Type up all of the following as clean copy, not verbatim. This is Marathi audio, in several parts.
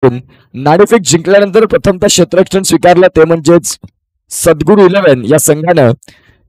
नाणेफेक जिंकल्यानंतर प्रथमतः क्षेत्ररक्षण स्वीकारलं ते म्हणजेच सद्गुरू 11 या संघानं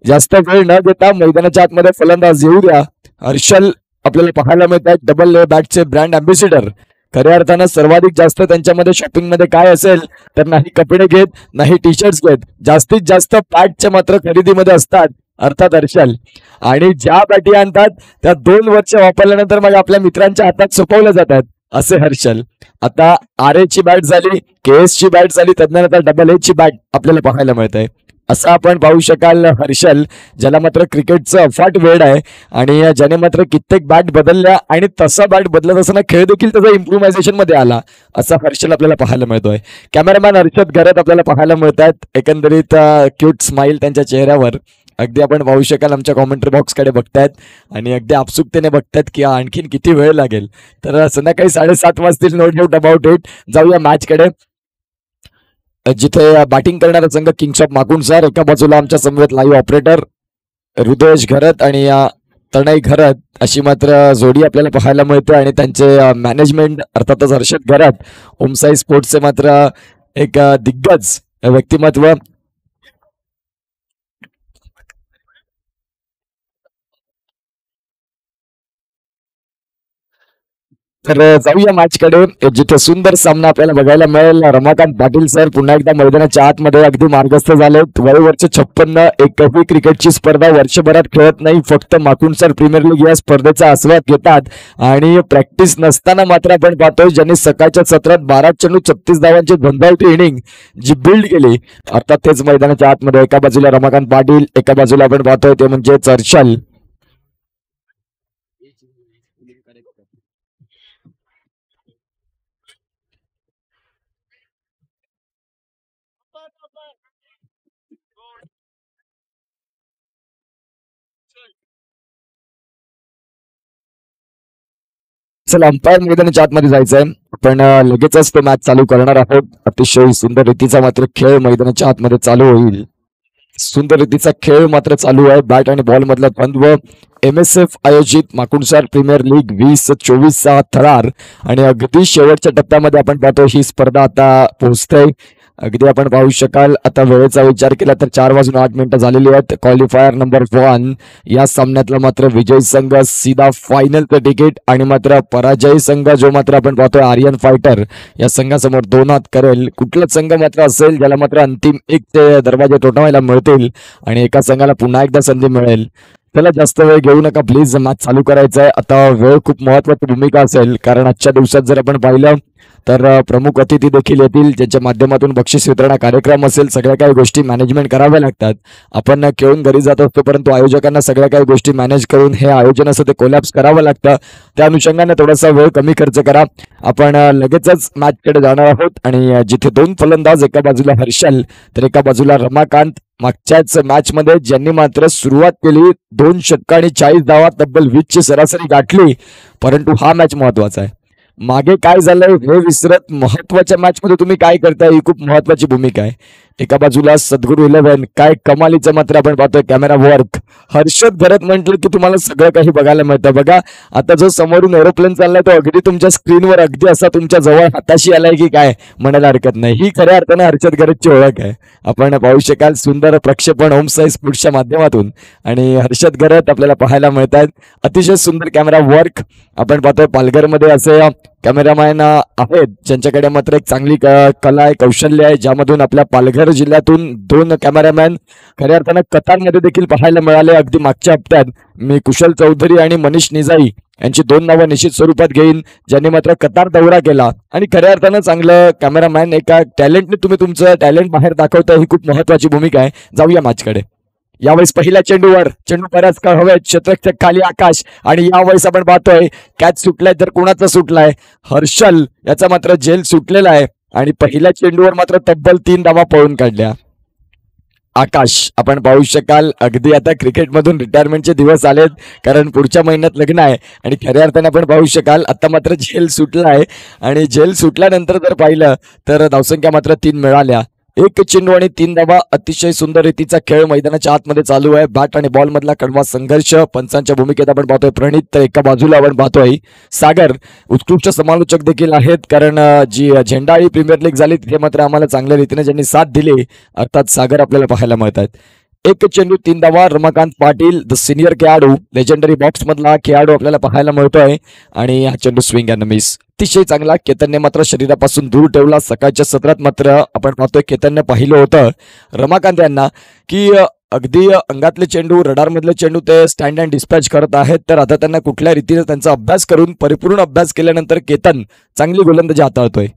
जास्त वेळ न घेता मैदानाच्या आतमध्ये फलंदाज येऊ द्या. हर्षल आपल्याला पाहायला मिळत आहेत डबल ए बॅटचे ब्रँड अँबॅसिडर. खऱ्या अर्थानं सर्वाधिक जास्त त्यांच्यामध्ये शॉपिंग मध्ये काय असेल तर नाही कपडे घेत नाही टी शर्ट्स घेत, जास्तीत जास्त बॅटच्या मात्र खरेदीमध्ये असतात अर्थात हर्षल. आणि ज्या बॅटी आणतात त्या 2 वर्ष वापरल्यानंतर मग आपल्या मित्रांच्या हातात सोपवल्या जातात असे हर्षल. आता RA ची बॅट झाली, KS ची बॅट झाली, तदनंतर डबल ए ची बॅट आपल्याला पाहायला मिळत आहे. असं आपण पाहू शकाल हर्षल ज्याला मात्र क्रिकेटचं अफाट वेड आहे आणि ज्याने मात्र कित्येक बॅट बदलल्या आणि तसा बॅट बदलत असताना खेळ देखील त्याचा इम्प्रुव्हायझेशन मध्ये आला असा हर्षल आपल्याला पाहायला मिळतोय. कॅमेरामॅन हर्षद घरात आपल्याला पाहायला मिळतात. एकंदरीत क्यूट स्माइल त्यांच्या चेहऱ्यावर अगदी आपण पाहू शकाल. आमच्या कॉमेंट्री बॉक्सकडे बघतायत आणि अगदी आपसुकतेने बघतायत की आणखीन किती वेळ लागेल. तर संध्याकाळी 7:30 वाजतील, नो डाऊट अबाउट इट. जाऊया मॅचकडे जिथे बॅटिंग करणारा संघ किंग्स ऑफ माकुंडसर. एका बाजूला आमच्या समवेत लाईव्ह ऑपरेटर हृदयेश घरत आणि तनय घरत अशी मात्र जोडी आपल्याला पाहायला मिळते आणि त्यांचे मॅनेजमेंट अर्थातच हर्षद घरत ओमसाई स्पोर्ट्सचे मात्र एक दिग्गज व्यक्तिमत्व. तर जाऊया मॅचकडे जिथे सुंदर सामना आपल्याला बघायला मिळेल. रमाकांत पाटील सर पुन्हा एकदा मैदानाच्या आतमध्ये अगदी मार्गस्थ झालेत. वयोवर्ष 56, एकही क्रिकेटची स्पर्धा वर्षभरात खेळत नाही, फक्त माकुंडसर प्रीमियर लीग या स्पर्धेचा आस्वाद घेतात. आणि प्रॅक्टिस नसताना मात्र आपण पाहतोय ज्यांनी सकाळच्या सत्रात 12 चेंडू 36 धावांची झंझावती इनिंग जी बिल्ड केली अर्थात तेच मैदानाच्या आतमध्ये. एका बाजूला रमाकांत पाटील, एका बाजूला आपण पाहतोय ते म्हणजे हर्षल. चला अंपायर मैदानाच्या आतमध्ये जायचंय. आपण लगेचच तो मॅच चालू करणार आहोत. अतिशय सुंदर रीतीचा मात्र खेळ मैदानाच्या आतमध्ये चालू होईल. सुंदर रीतीचा खेळ मात्र चालू आहे. बॅट आणि बॉल मधला द्वंद्व. MSF आयोजित माकुंडसर प्रीमियर लीग 2024चा थरार आणि अगदी शेवटच्या टप्प्यामध्ये आपण पाहतो ही स्पर्धा आता पोहोचते. अगदी आपण पाहू शकाल आता वेळेचा विचार केला तर 4:08 झालेली आहेत. क्वालिफायर नंबर 1 या सामन्यातला मात्र विजयी संघ सीधा फायनलचं तिकीट आणि मात्र पराजयी संघ जो मात्र आपण पाहतोय आर्यन फायटर या संघासमोर 2 हात करेल. कुठला संघ मात्र असेल ज्याला मात्र अंतिम 1 ते दरवाजे ठोठावायला मिळतील आणि एका संघाला पुन्हा एकदा संधी मिळेल. चला जास्त वेळ घेऊ नका प्लीज, मॅच चालू करायचा आहे. आता वेळ खूप महत्वाची भूमिका असेल कारण आजच्या दिवसात जर आपण पाहिलं तर प्रमुख अतिथी देखील येतील ज्यांच्या माध्यमातून बक्षीस वितरणा कार्यक्रम असेल. सगळ्या काही गोष्टी मॅनेजमेंट कराव्या लागतात. आपण खेळून घरी जात असतो परंतु आयोजकांना सगळ्या काही गोष्टी मॅनेज करून हे आयोजन असं ते कोलॅप्स करावं लागतं. त्या अनुषंगाने थोडासा वेळ कमी खर्च करा. आपण लगेचच मॅचकडे जाणार आहोत आणि जिथे 2 फलंदाज, एका बाजूला हर्षल तर एका बाजूला रमाकांत. मागच्याच मॅच मध्ये ज्यांनी मात्र सुरुवात केली 2 षटक आणि 40 धावा तब्बल 20 ची सरासरी गाठली. परंतु हा मॅच महत्वाचा आहे. मागे काय झालंय हे विसरत महत्वाच्या मॅच मध्ये तुम्ही काय करताय ही खूप महत्वाची भूमिका आहे. एका बाजूला सद्गुरू 11 काय कमालीचं मात्र आपण पाहतोय कॅमेरा वर्क. हर्षद घरत म्हटलं की तुम्हाला सगळं काही बघायला मिळतं. बघा आता जो समोरून एरोप्लेन चाललाय तो अगदी तुमच्या स्क्रीनवर अगदी असा तुमच्या जवळ हाताशी आलाय की काय म्हणायला हरकत नाही. ही खऱ्या अर्थाने हर्षद घरतची ओळख आहे. आपण पाहू शकाल सुंदर प्रक्षेपण ओमसाई स्पोर्ट्सच्या माध्यमातून आणि हर्षद घरत आपल्याला पाहायला मिळतात. अतिशय सुंदर कॅमेरा वर्क आपण पाहतोय. पालघरमध्ये असे कॅमेरामॅन आहेत ज्यांच्याकडे मात्र एक चांगली कला आहे, कौशल्य आहे, ज्यामधून आपल्या पालघर जिल्ह्यातून 2 कॅमेरामॅन खऱ्या अर्थानं कतारमध्ये देखील पाहायला मिळाले. अगदी मागच्या हप्त्यात मी कुशल चौधरी आणि मनीष निजाई यांची 2 नावं निश्चित स्वरूपात घेईन ज्यांनी मात्र कतार दौरा केला आणि खऱ्या अर्थानं चांगलं कॅमेरामॅन एका टॅलेंटने तुम्ही तुमचं टॅलेंट बाहेर दाखवताय ही खूप महत्वाची भूमिका आहे. जाऊया मॅचकडे. यावेळेस पहिल्या चेंडूवर चेंडू बऱ्याच काळ हवेत, क्षेत्ररक्षक खाली आकाश आणि यावेळेस आपण पाहतोय कॅच सुटलाय तर कोणाचा सुटलाय हर्षल याचा मात्र जेल सुटलेला आहे आणि पहिल्या चेंडूवर मात्र तब्बल 3 धावा पळून काढल्या. आकाश आपण पाहू शकाल अगदी आता क्रिकेटमधून रिटायरमेंटचे दिवस आलेत कारण पुढच्या महिन्यात लग्न आहे आणि खऱ्या अर्थाने आपण पाहू शकाल आता मात्र जेल सुटला आहे आणि जेल सुटल्यानंतर जर पाहिलं तर धावसंख्या मात्र 3 मिळाल्या. एक चेंडू आणि 3 धावा. अतिशय सुंदर रीतीचा खेळ मैदानाच्या आतमध्ये चालू आहे. बॅट आणि बॉल मधला कडवा संघर्ष. पंचांच्या भूमिकेत आपण पाहतोय प्रणित, तर एका बाजूला आपण पाहतोय सागर. उत्कृष्ट समालोचक देखील आहेत, कारण जी झेंडाळी प्रीमियर लीग झाली तिथे मात्र आम्हाला चांगल्या रीतीने ज्यांनी साथ दिली, अर्थात सागर आपल्याला पाहायला मिळतात. एक चेंडू 3 धावा. रमाकांत पाटील द सिनियर खेळाडू, लेजेंडरी बॉक्स मधला खेळाडू आपल्याला पाहायला मिळतोय आणि हा चेंडू स्विंग अँड मिस. अतिशय चांगला. केतनने मात्र शरीरापासून दूर ठेवला. सकाळच्या सत्रात मात्र आपण पाहतोय केतनने पाहिलं होतं रमाकांत यांना की अगदी अंगातले चेंडू, रडार मधले चेंडू ते स्टँड अँड डिस्पॅच करत आहेत. तर आता त्यांना कुठल्या रीतीने त्यांचा अभ्यास करून, परिपूर्ण अभ्यास केल्यानंतर केतन चांगली गोलंदाजी हाताळतोय.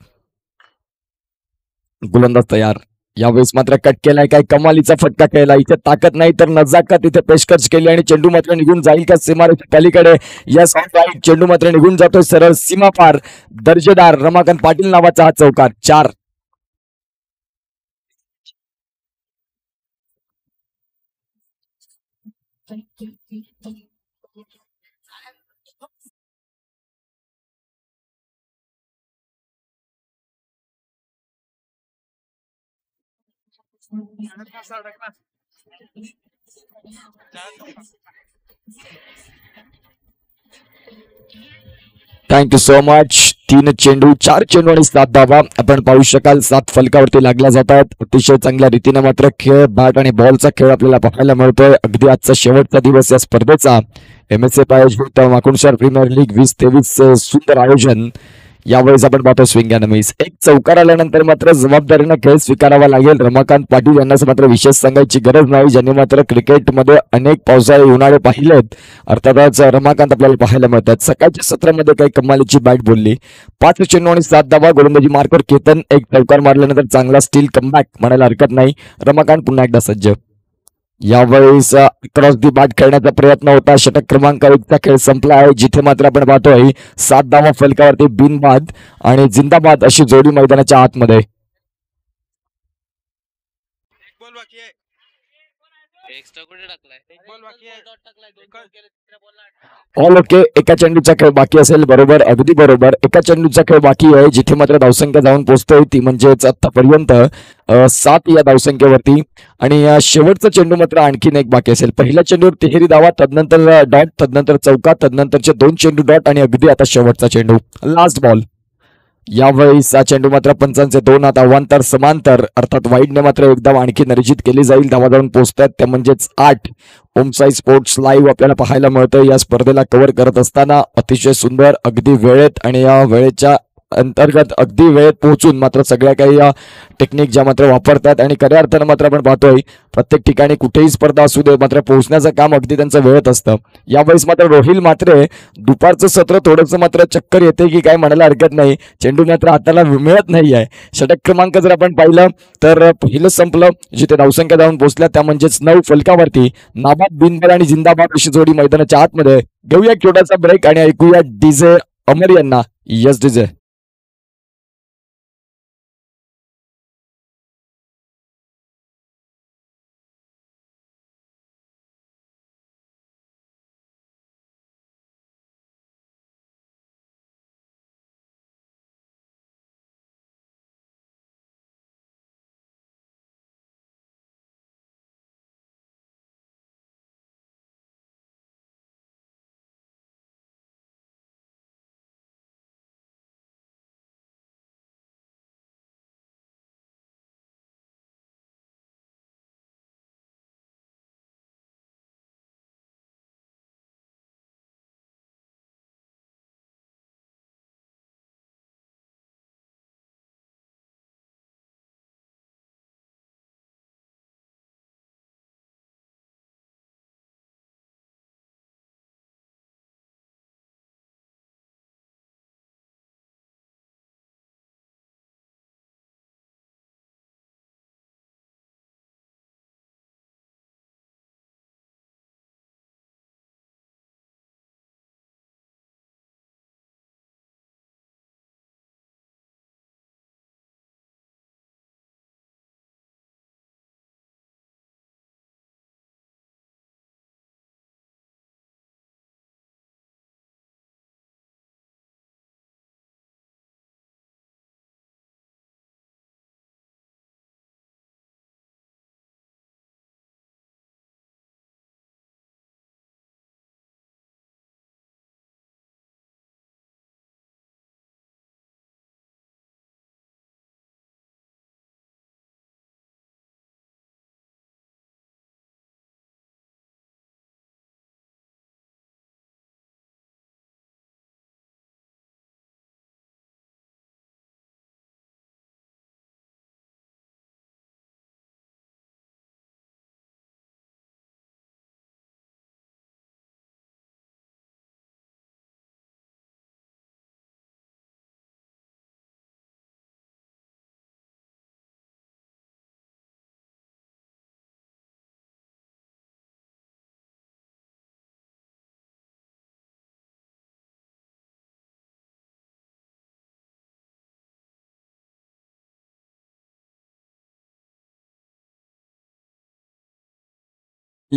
गोलंदाज तयार. यावेळेस मात्र कट केलाय, काय कमालीचा फटका केला. इथे ताकद नाही तर नजाकत इथे पेशकश केली आणि चेंडू मात्र निघून जाईल का सीमारेषेच्या पलीकडे. Yes, right. चेंडू मात्र निघून जातोय सरळ सीमा पार. दर्जेदार रमाकांत पाटील नावाचा हा चौकार. 4. Thank you so much. 3 चेंडू, 4 चेंडू आणि 7 धावा आपण पाहू शकाल. 7 फलकावरती लागल्या जातात. अतिशय चांगल्या रीतीने मात्र खेळ, बॅट आणि बॉलचा खेळ आपल्याला पाहायला मिळतोय. अगदी आजचा शेवटचा दिवस या स्पर्धेचा. MSA आयोजित माकुणसार प्रीमियर लीग 2023 सुंदर आयोजन. यावेळेस आपण पाहतो स्विंग अँड मिस. एक चौकार आल्यानंतर मात्र जबाबदारीनं खेळ स्वीकारावा लागेल. रमाकांत पाटील यांना मात्र विशेष सांगायची गरज नाही, ज्यांनी मात्र क्रिकेटमध्ये अनेक पावसाळे उन्हाळे पाहिलेत. अर्थातच रमाकांत आपल्याला पाहायला मिळतात. सकाळच्या सत्रामध्ये काही कमालीची बॅट बोलली. 5 चेंडू आणि 7 धावा. गोलंदाजी मार्कवर केतन. एक चौकार मारल्यानंतर चांगला स्टील कमबॅक म्हणायला हरकत नाही. रमाकांत पुन्हा एकदा सज्ज. यावेळेस क्रॉस दी बॅट खेळण्याचा प्रयत्न होता. षटक क्रमांक 1चा खेळ संपला आहे, जिथे मात्र आपण पाहतोय 7 धावा फलकावरती बिनबाद आणि जिंदाबाद अशी जोडी मैदानाच्या आतमध्ये. All okay. एका चेंडूचा खेळ बाकी असेल. बरोबर, अगदी बरोबर. एका चेंडूचा खेळ बाकी आहे, जिथे मात्र धावसंख्या जाऊन पोहोचतोय ती म्हणजेच आतापर्यंत 7 या धावसंख्येवरती. आणि शेवटचा चेंडू मात्र आणखीन एक बाकी असेल. पहिल्या चेंडूवर 3 धावा, तदनंतर डॉट, तदनंतर चौका, तदनंतरचे 2 चेंडू डॉट आणि अगदी आता शेवटचा चेंडू, लास्ट बॉल. यावेळी चेंडू मात्र पंचांचे 2 हात अवांतर समांतर, अर्थात वाईडने मात्र एकदा आणखी नियोजित केली जाईल. धावा जाऊन पोहोचतात त्या म्हणजेच 8. ओमसाई स्पोर्ट्स लाईव्ह आपल्याला पाहायला मिळतं या स्पर्धेला कव्हर करत असताना. अतिशय सुंदर, अगदी वेळेत आणि या वेळेच्या अंतर्गत अगदी वेळेत पोहोचून मात्र सगळ्या काही या टेक्निक ज्या मात्र वापरतात आणि खऱ्या अर्थानं मात्र आपण पाहतोय प्रत्येक ठिकाणी कुठेही स्पर्धा असू दे मात्र पोहोचण्याचं काम अगदी त्यांचं वेळेत असतं. यावेळेस मात्र रोहिल मात्रे दुपारचं सत्र थोडंसं मात्र चक्कर येते की काय म्हणायला हरकत नाही. चेंडू मात्र हाताला मिळत नाही आहे. षटक क्रमांक जर आपण पाहिलं तर पहिलं संपलं, जिथे धावसंख्या जाऊन पोहोचल्या त्या म्हणजेच 9 फलकावरती. नाबाद, बिनबाद आणि जिंदाबाद अशी जोडी मैदानाच्या आतमध्ये. घेऊया एक छोटासा ब्रेक आणि ऐकूया डीजे अमर यांना. Yes DJ.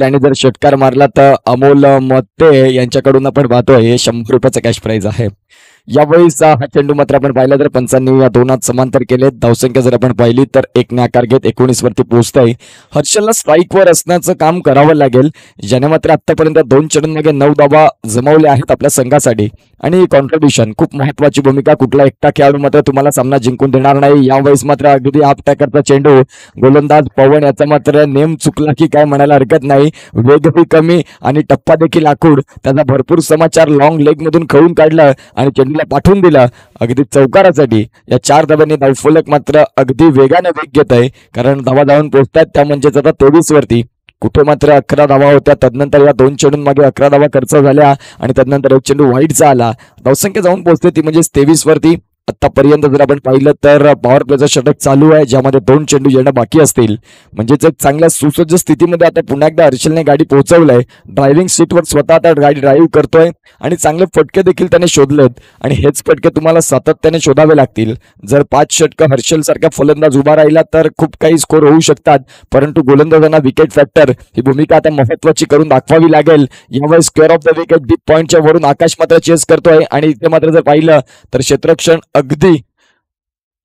आणि जर षटकार मारला तर अमोल मते यांच्याकडून आपण पाहतोय 100 रुपयाचा कॅश प्राइज आहे. यावेळेस हा चेंडू मात्र आपण पाहिला तर पंचांनी या दोनात समांतर केले. धावसंख्या जर आपण पाहिली तर 1 आकार घेत 19 वरती पोहोचतंय. हर्षलला स्ट्राईकवर असण्याचं काम करावं लागेल, ज्याने मात्र आतापर्यंत 2 चेंडूंमध्ये 9 धावा जमवल्या आहेत आपल्या संघासाठी. आणि कॉन्ट्रीब्युशन खूप महत्वाची भूमिका. कुठला एकटा खेळाडू मात्र तुम्हाला सामना जिंकून देणार नाही. यावेळेस मात्र अगदी हाफ टॅकरचा चेंडू, गोलंदाज पवन याचा मात्र नेम चुकला की काय म्हणायला हरकत नाही. वेगही कमी आणि टप्पा देखील आखूड. त्याचा भरपूर समाचार लॉंग लेग मधून खेळून काढला आणि चेंडूला पाठवून दिला अगदी चौकारासाठी. या 4 धाब्यांनी धावफलक मात्र अगदी वेगाने वेग घेत आहे, कारण धावा धावून पोहोचतात त्या म्हणजेच आता 23 वरती. कुठे मात्र 11 धावा होत्या. तदनंतर या 2 चेंडूंमागे 11 धावा खर्च झाल्या आणि तदनंतर एक चेंडू वाईटचा आला. धावसंख्या जाऊन पोहोचते ती म्हणजे 23 वरती. आतापर्यंत जर आपण पाहिलं तर पॉवर प्लेचं षटक चालू आहे, ज्यामध्ये 2 चेंडू येणं बाकी असतील. म्हणजेच एक चांगल्या सुसज्ज स्थितीमध्ये आता पुन्हा एकदा हर्षलने गाडी पोहोचवलंय. ड्रायव्हिंग सीटवर स्वतः आता गाडी ड्राईव्ह करतोय आणि चांगले फटके देखील त्याने शोधलेत आणि हेच फटके तुम्हाला सातत्याने शोधावे लागतील. जर 5 षटकं हर्षल सारखा फलंदाज उभा राहिला तर खूप काही स्कोर होऊ शकतात, परंतु गोलंदाजांना विकेट फॅक्टर ही भूमिका आता महत्वाची करून दाखवावी लागेल. यावेळी square of the wicket deep पॉईंटच्या वरून आकाश मात्र चेस करतोय आणि इथे मात्र जर पाहिलं तर क्षेत्ररक्षण अगदी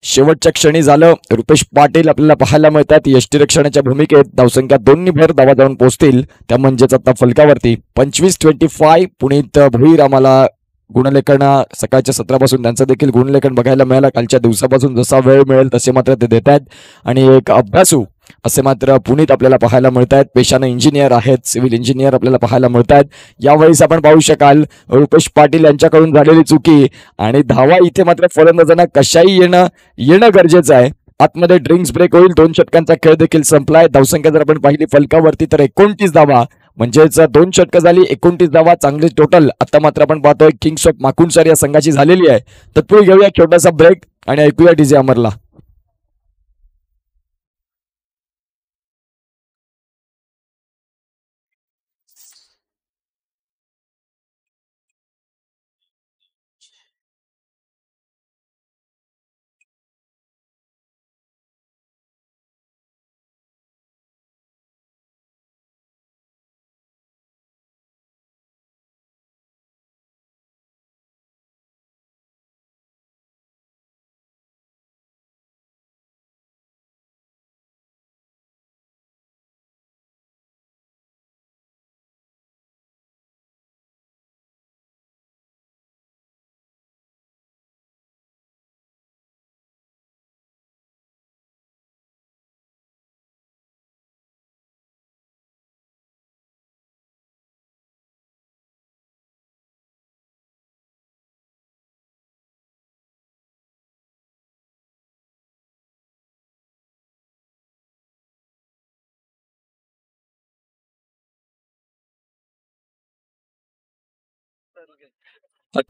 शेवटच्या क्षणी झालं. रुपेश पाटील आपल्याला पाहायला मिळतात यष्टीरक्षणाच्या भूमिकेत. धावसंख्या 2 भर धावा जाऊन पोहोचतील त्या म्हणजेच आता फलकावरती 25-25. पुनीत भोईर आम्हाला गुणलेखन सकाळच्या सत्रापासून त्यांचं देखील गुणलेखन बघायला मिळालं. कालच्या दिवसापासून जसा वेळ मिळेल तसे मात्र ते देत आहेत आणि एक अभ्यासू असे मात्र पुनीत आपल्याला पाहायला मिळत आहेत. पेशाने इंजिनियर आहेत, सिव्हिल इंजिनियर आपल्याला पाहायला मिळत आहेत. यावेळेस आपण पाहू शकाल रुपेश पाटील यांच्याकडून झालेली चुकी आणि धावा इथे मात्र फलंदाजांना कशाही येणं गरजेचं आहे. आतमध्ये ड्रिंक्स ब्रेक होईल. 2 षटकांचा खेळ देखील संपलाय. धावसंख्या जर आपण पाहिली फलकावरती तर 29 धावा, म्हणजेच 2 षटकं झाली 29 धावा, चांगली टोटल. आता मात्र आपण पाहतोय किंग्स ऑफ माकुणसर या संघाची झालेली आहे. तत्पूर्वी घेऊया छोटासा ब्रेक आणि ऐकूया डीजे अमरला.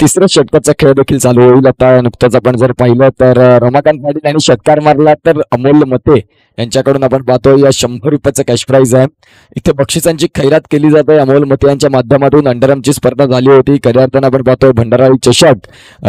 तिसऱ्या षटकाचा खेळ देखील चालू होईल. आता नुकताच आपण जर पाहिलं तर रमाकांत पाटील यांनी षटकार मारला तर अमोल मते यांच्याकडून आपण पाहतो या 100 रुपयाचा कॅश प्राइज आहे. इथे बक्षिसांची खैरात केली जाते. अमोल मते यांच्या माध्यमातून अंडरआर्मची स्पर्धा झाली होती. खऱ्या अर्थानं आपण पाहतोय भंडाराळी चषक,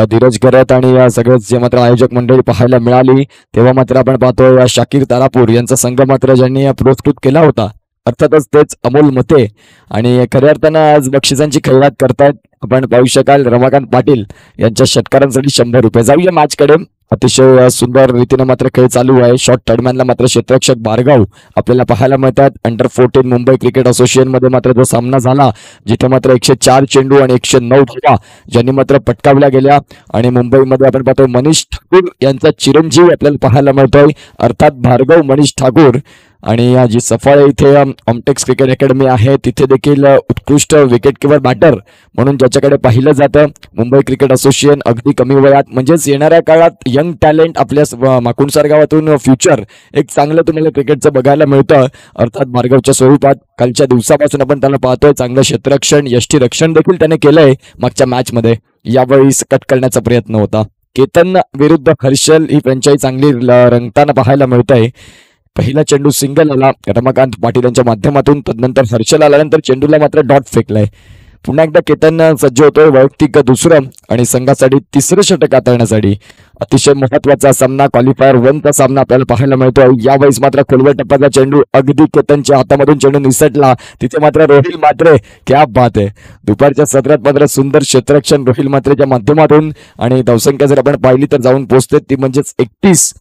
धीरज गरत आणि या सगळेच जे मात्र आयोजक मंडळी पाहायला मिळाली तेव्हा मात्र आपण पाहतोय शाकीर तारापूर यांचा संघ मात्र ज्यांनी पुरस्कृत केला होता, अर्थातच तेच अमोल मते. आणि खऱ्या अर्थानं आज बक्षिसांची खैरात करतायत. आपण पाहू शकाल रमाकांत पाटील यांच्या षटकारांसाठी 100 रुपये. जाऊया मॅचकडे. अतिशय सुंदर रीतीने मात्र खेळ चालू आहे. शॉर्ट थर्डमॅनला मात्र क्षेत्ररक्षक भार्गव आपल्याला पाहायला मिळतात. अंडर 14 मुंबई क्रिकेट असोसिएशन मध्ये मात्र जो सामना झाला जिथे मात्र 104 चेंडू आणि 109 धावा ज्यांनी मात्र पटकावल्या गेल्या आणि मुंबईमध्ये आपण पाहतोय मनीष ठाकूर यांचा चिरंजीव आपल्याला पाहायला मिळतोय, अर्थात भार्गव मनीष ठाकूर. आणि जी सफाळ इथे ऑमटेक्स क्रिकेट अकॅडमी आहे तिथे देखील उत्कृष्ट विकेट किपर बॅटर म्हणून ज्याच्याकडे पाहिलं जातं मुंबई क्रिकेट असोसिएशन अगदी कमी वयात, म्हणजेच येणाऱ्या काळात यंग टॅलेंट आपल्या माकुणसार गावातून फ्युचर एक चांगलं तुम्हाला क्रिकेटचं बघायला मिळतं, अर्थात भार्गवच्या स्वरूपात. कालच्या दिवसापासून आपण त्याला पाहतोय चांगलं क्षेत्ररक्षण यष्टीरक्षण देखील त्याने केलंय मागच्या मॅच मध्ये. यावेळी कट करण्याचा प्रयत्न होता. केतन विरुद्ध हर्षल ही फ्रँचाईज चांगली रंगताना पाहायला मिळतंय. पहिला चेंडू सिंगल आला रमाकांत पाटील यांच्या माध्यमातून, तदनंतर हर्षल आल्यानंतर चेंडूला मात्र डॉट फेकलाय. पुन्हा एकदा केतन सज्ज होतोय वैयक्तिक दुसरं आणि संघासाठी तिसरं षटक हाताळण्यासाठी. अतिशय महत्वाचा सामना, क्वालिफायर 1चा सामना आपल्याला पाहायला मिळतोय. यावेळेस मात्र खोलवर टप्प्याचा चेंडू अगदी केतनच्या हातामधून चेंडू निसटला. तिथे मात्र रोहिल म्हात्रे, क्या बात आहे. दुपारच्या सत्रात मात्र सुंदर क्षेत्ररक्षण रोहिल म्हात्रेच्या माध्यमातून आणि धावसंख्या जर आपण पाहिली तर जाऊन पोहोचते ती म्हणजेच 31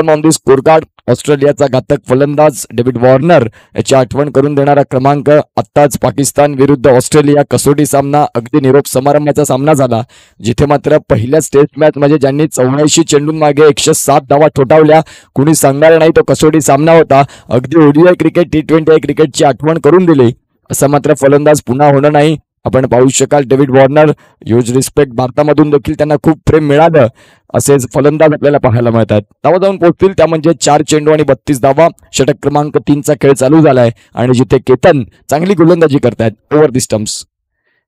ऑन दी स्कोर कार्ड. ऑस्ट्रेलियाचा घातक फलंदाज डेव्हिड वॉर्नर याची आठवण करून देणारा क्रमांक. आत्ताच पाकिस्तान विरुद्ध ऑस्ट्रेलिया कसोटी सामना अगदी निरोप समारंभाचा सामना झाला, जिथे मात्र पहिल्याच टेस्ट मॅच मध्ये ज्यांनी 84 चेंडूंमागे 107 धावा ठोठावल्या, कुणी सांगणार नाही तो कसोटी सामना होता. अगदी ओडीआय क्रिकेट, T20 क्रिकेटची आठवण करून दिली. असं मात्र फलंदाज पुन्हा होणार नाही. आपण पाहू शकाल डेव्हिड वॉर्नर, ह्यूज रिस्पेक्ट, भारतामधून देखील त्यांना खूप प्रेम मिळालं. असेच फलंदाज आपल्याला पाहायला मिळतात. धावा जाऊन पोहोचतील त्या म्हणजे 4 चेंडू आणि 32 धावा. षटक क्रमांक 3चा खेळ चालू झालाय आणि जिथे केतन चांगली गोलंदाजी करतायत ओव्हर दी स्टम्प्स.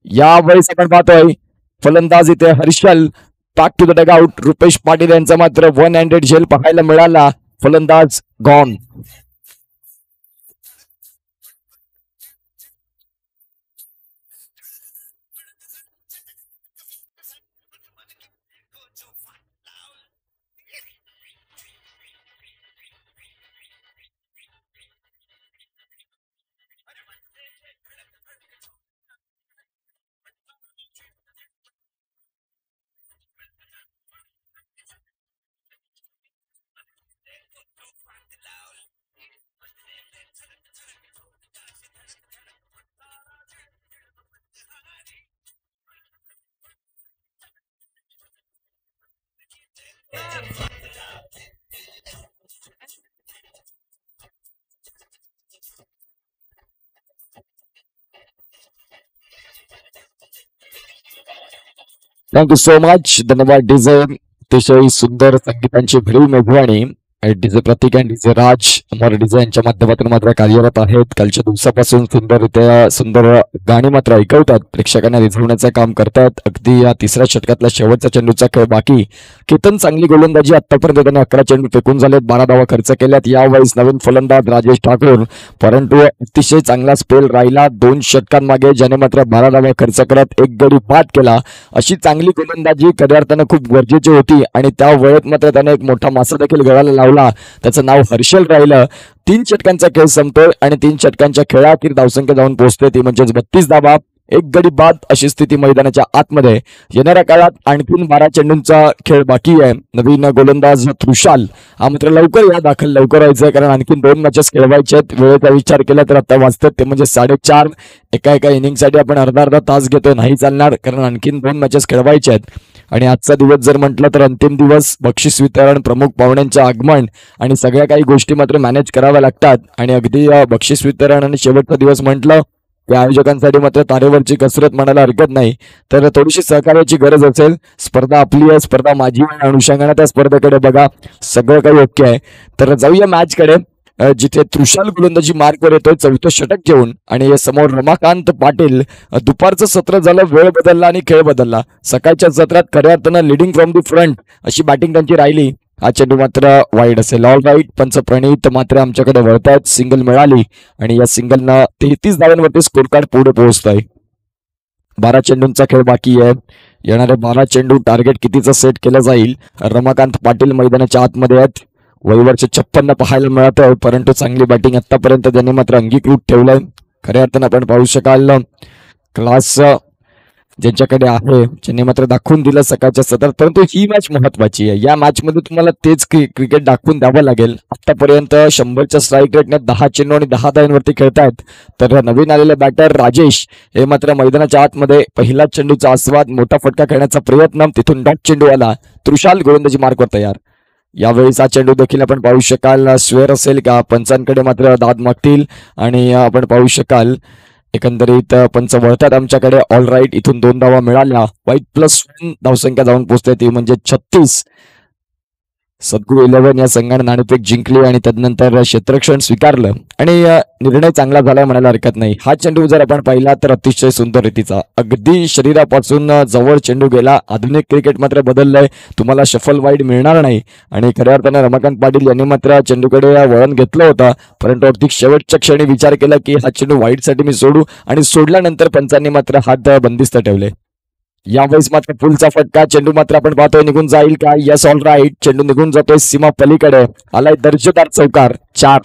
यावेळेस आपण पाहतोय फलंदाज इथे Harshal, back to the dugout. Rupesh Patil यांचा मात्र 1 हँडेड झेल पाहायला मिळाला. फलंदाज गॉन. Thank you so much. धन्यवाद डीजे. अतिशय सुंदर संगीतांची भरीव मेजवानी डीजे प्रतीक आणि डीजे राज अमर डीजे यांच्या माध्यमातून मात्र कार्यरत आहेत. कालच्या दिवसापासून सुंदर गाणी मात्र ऐकवतात, प्रेक्षकांना रिझवण्याचं काम करतात. अगदी या तिसऱ्या षटकातला शेवटचा चेंडूचा खेळ बाकी. केतन चांगली गोलंदाजी, आतापर्यंत त्याने 11 चेंडू फेकून झालेत, 12 धावा खर्च केल्यात. यावेळेस नवीन फलंदाज राजेश ठाकूर, परंतु अतिशय चांगला स्पेल राहिला 2 षटकांमागे, ज्याने मात्र 12 धावा खर्च करत 1 गडी बाद केला. अशी चांगली गोलंदाजी खऱ्या अर्थानं खूप गरजेची होती आणि त्या वेळेत मात्र त्याने एक मोठा मासा देखील गळाला लावला. त्याचं नाव हर्षल राहिलं. 3 षटकांचा खेळ संपतोय आणि 3 षटकांच्या खेळाखीर धावसंख्या जाऊन पोहोचते ती म्हणजे 32 धावा, 1 गडी बाद अशी स्थिती मैदानाच्या आतमध्ये. येणाऱ्या काळात आणखीन 12 चेंडूंचा खेळ बाकी आहे. नवीन गोलंदाज त्रुशाल हा मात्र लवकर व्हायचं, कारण आणखीन 2 मॅचेस खेळवायचे आहेत. वेळेचा विचार केला तर आता वाजतात ते म्हणजे 4:30. एका इनिंगसाठी आपण अर्धा तास घेतोय, नाही चालणार, कारण आणखीन 2 मॅचेस खेळवायचे आहेत. आणि आजचा दिवस जर म्हटलं तर अंतिम दिवस, बक्षीस वितरण, प्रमुख पाहुण्यांचे आगमन आणि सगळ्या काही गोष्टी मात्र मॅनेज कराव्या लागतात. आणि अगदी बक्षीस वितरण आणि शेवटचा दिवस म्हटलं त्या आयोजकांसाठी मात्र तारेवरची कसरत म्हणायला हरकत नाही. तर थोडीशी सहकार्याची गरज असेल. स्पर्धा आपली आहे, स्पर्धा माझी आहे, अनुषंगाने त्या स्पर्धेकडे बघा, सगळं काही ओके आहे. तर जाऊया मॅचकडे, जिथे त्रुशाल गोलंदाजी मार्कवर येतोय 4थं षटक घेऊन आणि समोर रमाकांत पाटील. दुपारचं सत्र झालं, वेळ बदलला आणि खेळ बदलला. सकाळच्या सत्रात खऱ्या अर्थानं लिडिंग फ्रॉम दी फ्रंट अशी बॅटिंग त्यांची राहिली. हा चेंडू मात्र वाईड असेल. All right. पंच प्रणीत मात्र आमच्याकडे वळतायत. सिंगल मिळाली आणि या सिंगलनं 33 धावांवरती स्कोर कार्ड पुढे पोहोचत आहे. 12 चेंडूंचा खेळ बाकी आहे. येणारे 12 चेंडू टार्गेट कितीचं सेट केलं जाईल. रमाकांत पाटील मैदानाच्या आतमध्ये आहेत. वयवर्ष 56 पाहायला मिळत आहे, परंतु चांगली बॅटिंग आतापर्यंत त्यांनी मात्र अंगीकृत ठेवलंय. खऱ्या अर्थानं आपण पाहू शकाल क्लास ज्यांच्याकडे आहे, ज्यांनी मात्र दाखवून दिलं सकाळच्या सत्रात. परंतु ही मॅच महत्वाची आहे. या मॅच मध्ये तुम्हाला तेच क्रिकेट दाखवून द्यावं लागेल. आतापर्यंत 100च्या स्ट्राईक रेटने 10 चेंडू आणि 10 धावांवरती खेळतायत. तर नवीन आलेले बॅटर राजेश हे मात्र मैदानाच्या आतमध्ये पहिला चेंडूचा आस्वाद, मोठा फटका खेळण्याचा प्रयत्न, तिथून डॉट चेंडू आला. त्रुशाल गोलंदाजी मार्कवर तयार. यावेळेस हा चेंडू देखील आपण पाहू शकाल स्वेअर असेल का, पंचांकडे मात्र दाद मागतील आणि आपण पाहू शकाल एकंदरीत पंच वळतात आमच्याकडे. All right. इथून 2 धावा मिळाल्या. वाईट +1 धावसंख्या जाऊन पोहोचते ती म्हणजे 36. सद्गुरू 11 या संघाने नाणेफेक जिंकली आणि तदनंतर क्षेत्ररक्षण स्वीकारलं आणि निर्णय चांगला झाला म्हणायला हरकत नाही. हा चेंडू जर आपण पाहिला तर अतिशय सुंदर रीतीचा अगदी शरीरापासून जवळ चेंडू गेला. आधुनिक क्रिकेट मात्र बदललंय, तुम्हाला शफल वाईड मिळणार नाही आणि खऱ्या अर्थानं रमाकांत पाटील यांनी मात्र चेंडूकडे वळण घेतलं होतं, परंतु अगदी शेवटच्या क्षणी विचार केला की हा चेंडू वाईडसाठी मी सोडू आणि सोडल्यानंतर पंचांनी मात्र हात बंदिस्त ठेवले. यावेळेस मात्र फुलचा फटका, चेंडू मात्र आपण पाहतोय निघून जाईल का? यस, ऑल राईट, चेंडू निघून जातोय सीमा पलीकडे. आलाय दर्जेदार चौकार, 4.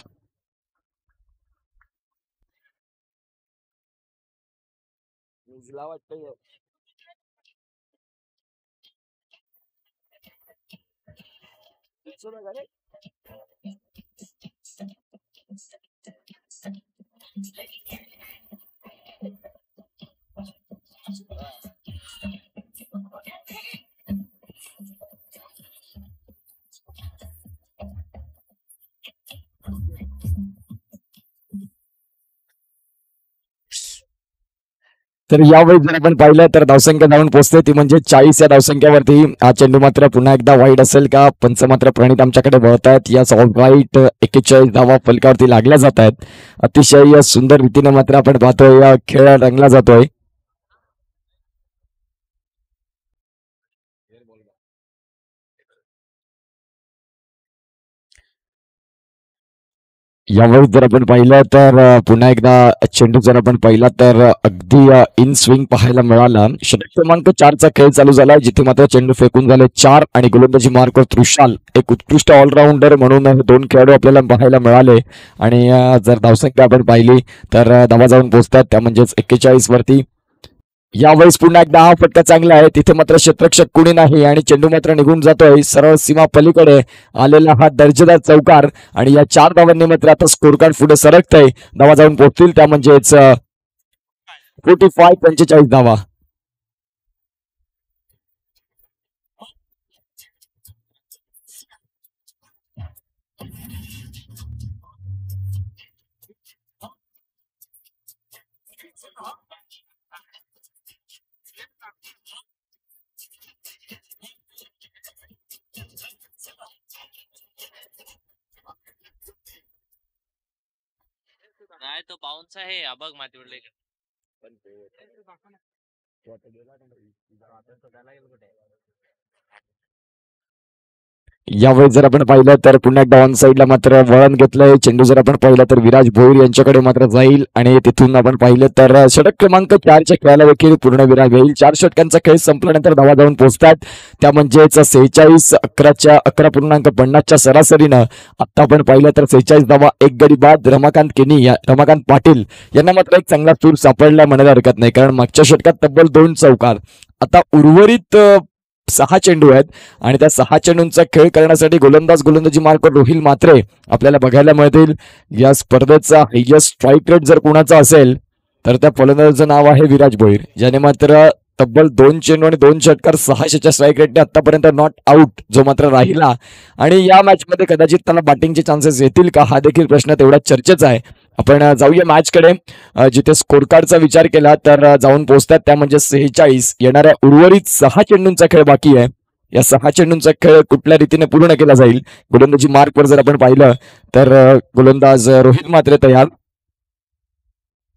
तर यावेळी जर आपण पाहिलं तर धावसंख्या धावून पोहोचते ती म्हणजे 40 या धावसंख्येवरती. हा चेंडू मात्र पुन्हा एकदा वाईड असेल का? पंच मात्र प्रणित आमच्याकडे वळत आहेत. या ऑलराईट 41 धावा फलकावरती लागल्या जात आहेत. अतिशय सुंदर रीतीने मात्र आपण पाहतोय खेळ रंगला जातोय. यावेळी जर आपण पाहिलं तर पुन्हा एकदा चेंडू जर आपण पाहिला तर अगदी इन स्विंग पाहायला मिळाला. षटक क्रमांक 4चा खेळ चालू झाला, जिथे मात्र चेंडू फेकून झाले 4 आणि गोलंदाजी मार्कवर त्रिशाल, एक उत्कृष्ट ऑलराऊंडर म्हणून 2 खेळाडू आपल्याला पाहायला मिळाले. आणि जर धावसंख्या आपण पाहिली तर धावा जाऊन पोहोचतात त्या म्हणजेच 41 वरती. यावेळेस पुन्हा एकदा हा फटका चांगला आहे, तिथे मात्र क्षेत्ररक्षक कुणी नाही आणि चेंडू मात्र निघून जातोय सरळ सीमा पलीकडे. आलेला हा दर्जेदार चौकार आणि या 4 धावांनी मात्र आता स्कोर कार्ड पुढे सरकतंय. धावा जाऊन पोहोचतील त्या म्हणजेच 45 धावा. नाही तो बाउन्स आहे अबग मातीवर लय. यावेळी जर आपण पाहिलं तर पुन्हा एकदा ऑन साईडला मात्र वळण घेतलंय. चेंडू जर आपण पाहिलं तर विराज भोईर यांच्याकडे मात्र जाईल आणि तिथून आपण पाहिलं तर षटक क्रमांक 4च्या खेळाला देखील पूर्ण विराम येईल. 4 षटकांचा खेळ संपल्यानंतर धावा जाऊन पोहोचतात त्या म्हणजेच 46-11.50च्या सरासरीनं. आता आपण पाहिलं तर 46 धावा, 1 गडी बाद. रमाकांत पाटील यांना मात्र एक चांगला सूर सापडला म्हणायला हरकत नाही, कारण मागच्या षटकात तब्बल 2 चौकार. आता उर्वरित 6 चेंडू आहेत आणि त्या 6 चेंडूंचा खेळ करण्यासाठी गोलंदाजी मार्कवर रोहिल मात्रे आपल्याला बघायला मिळतील. या स्पर्धेचा हायेस्ट स्ट्राईक रेट जर कोणाचा असेल तर त्या फलंदाजाचं नाव आहे विराज भोईर, ज्याने मात्र तब्बल 2 चेंडू आणि 2 षटकार 600च्या स्ट्राईक रेटने आतापर्यंत नॉट आउट जो मात्र राहिला. आणि या मॅच मध्ये कदाचित त्याला बॅटिंगचे चान्सेस येतील का हा देखील प्रश्न तेवढा चर्चेचा आहे. आपण जाऊया मॅच कडे, जिथे स्कोर कार्डचा विचार केला तर जाऊन पोहोचतात त्या म्हणजे 46. येणाऱ्या उर्वरित 6 चेंडूंचा खेळ बाकी आहे. या 6 चेंडूंचा खेळ कुठल्या रीतीने पूर्ण केला जाईल? गोलंदाजी मार्कवर जर आपण पाहिलं तर गोलंदाज रोहित मात्र तयार.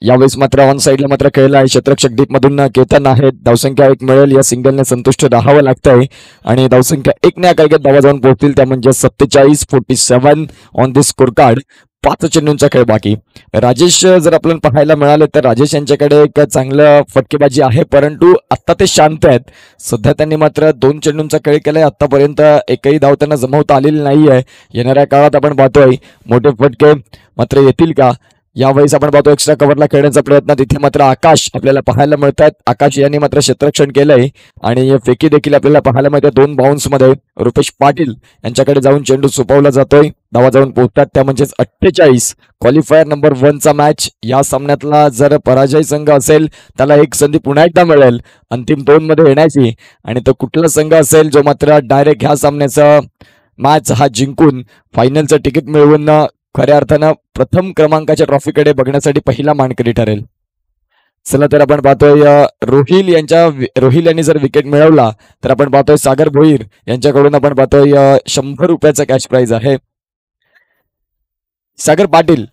यावेळेस मात्र ऑन साईडला मात्र खेळला आहे क्षेत्ररक्षक डीप मधून केतन आहेत. धावसंख्या 1 मिळेल, या सिंगलने संतुष्ट राहावं लागतंय आणि धावसंख्या 1 ने आकारगत धावा जाऊन पोहोचतील त्या म्हणजे 47-47 ऑन दिस स्कोर कार्ड. 5 चेंडूंचा खेळ बाकी. राजेश जर आपल्याला पाहायला मिळाले तर राजेश यांच्याकडे एक चांगलं फटकेबाजी आहे, परंतु आता ते शांत आहेत. सध्या त्यांनी मात्र 2 चेंडूंचा खेळ केलाय, आतापर्यंत एकही धाव त्यांना जमवता आलेली नाहीये. येणाऱ्या काळात आपण पाहतोय मोठे फटके मात्र येतील का? यावेळेस आपण पाहतो एक्स्ट्रा कव्हरला खेळण्याचा प्रयत्न, तिथे मात्र आकाश आपल्याला पाहायला मिळतात. आकाश यांनी मात्र क्षेत्ररक्षण केलंय आणि फेकी देखील आपल्याला पाहायला मिळते 2 बाउन्स मध्ये. रुपेश पाटील यांच्याकडे जाऊन चेंडू सुपवला जातोय. धावा जाऊन पोहोचतात त्या म्हणजेच 48. क्वालिफायर नंबर 1चा मॅच. या सामन्यातला जर पराजय संघ असेल त्याला एक संधी पुन्हा एकदा मिळेल अंतिम 2 मध्ये येण्याची, आणि तो कुठला संघ असेल जो मात्र डायरेक्ट ह्या सामन्याचा मॅच हा जिंकून फायनलचं तिकीट मिळवून खऱ्या अर्थानं प्रथम क्रमांकाच्या ट्रॉफीकडे बघण्यासाठी पहिला मानकरी ठरेल. चला तर आपण पाहतोय रोहिल यांनी जर विकेट मिळवला तर आपण पाहतोय सागर भोईर यांच्याकडून आपण पाहतोय 100 रुपयाचा कॅश प्राइज आहे. सागर पाटील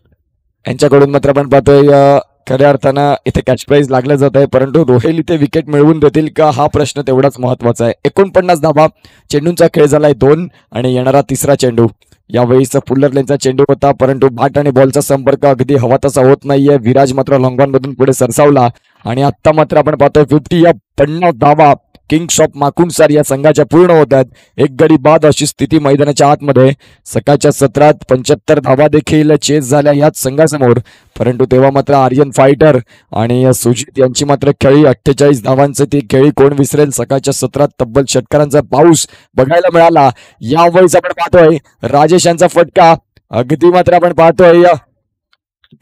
यांच्याकडून मात्र आपण पाहतोय खऱ्या अर्थानं इथे कॅच प्राइज लागलं जात आहे, परंतु रोहिल इथे विकेट मिळवून देतील का हा प्रश्न तेवढाच महत्वाचा आहे. 49 धावा, चेंडूंचा खेळ झालाय 2 आणि येणारा तिसरा चेंडू. यावेळीचा फुल्लर लेनचा चेंडू होता, परंतु बॅट आणि बॉलचा संपर्क अगदी हवा तसा होत नाहीये. विराज मात्र लॉंगॉन मधून पुढे सरसावला आणि आता मात्र आपण पाहतोय 50 या 50 धावा किंग्स ऑफ माकुंडसार या संघाच्या पूर्ण होत आहेत. एक गडी बाद अशी स्थिती मैदानाच्या आतमध्ये. सकाळच्या सत्रात 75 धावा देखील चेस झाल्या याच संघासमोर, परंतु तेव्हा मात्र आर्यन फायटर आणि सुजित यांची मात्र खेळी 48 धावांचं ती खेळी कोण विसरेल. सकाळच्या सत्रात तब्बल षटकारांचा पाऊस बघायला मिळाला. यावेळीच आपण पाहतोय राजेश यांचा फटका अगदी मात्र आपण पाहतोय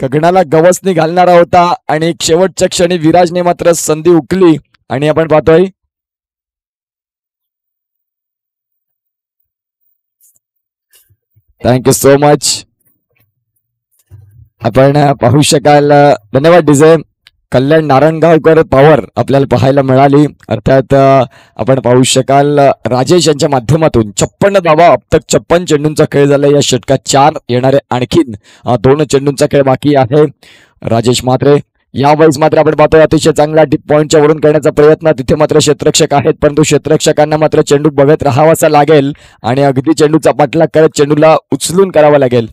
गगनाला गवसणी घालणारा होता आणि शेवटच्या क्षणी विराजने मात्र संधी उकली आणि आपण पाहतोय थँक्यू सो मच. आपण पाहू शकाल. धन्यवाद डिझे. कल्याण नारायणगावकर पॉवर आपल्याला पाहायला मिळाली. अर्थात आपण पाहू शकाल राजेश यांच्या माध्यमातून 56 धावा, अब तक 56 चेंडूंचा खेळ झाला. या षटकात 4 येणारे आणखीन 2 चेंडूंचा खेळ बाकी आहे. राजेश मात्रे यावेळेस मात्र आपण पाहतोय अतिशय चांगला डीप पॉईंटच्या वरून करण्याचा प्रयत्न. तिथे मात्र क्षेत्ररक्षक आहेत, परंतु क्षेत्ररक्षकांना मात्र चेंडू बघत राहावासा लागेल आणि अगदी चेंडूचा पाठलाग करत चेंडूला उचलून करावा लागेल.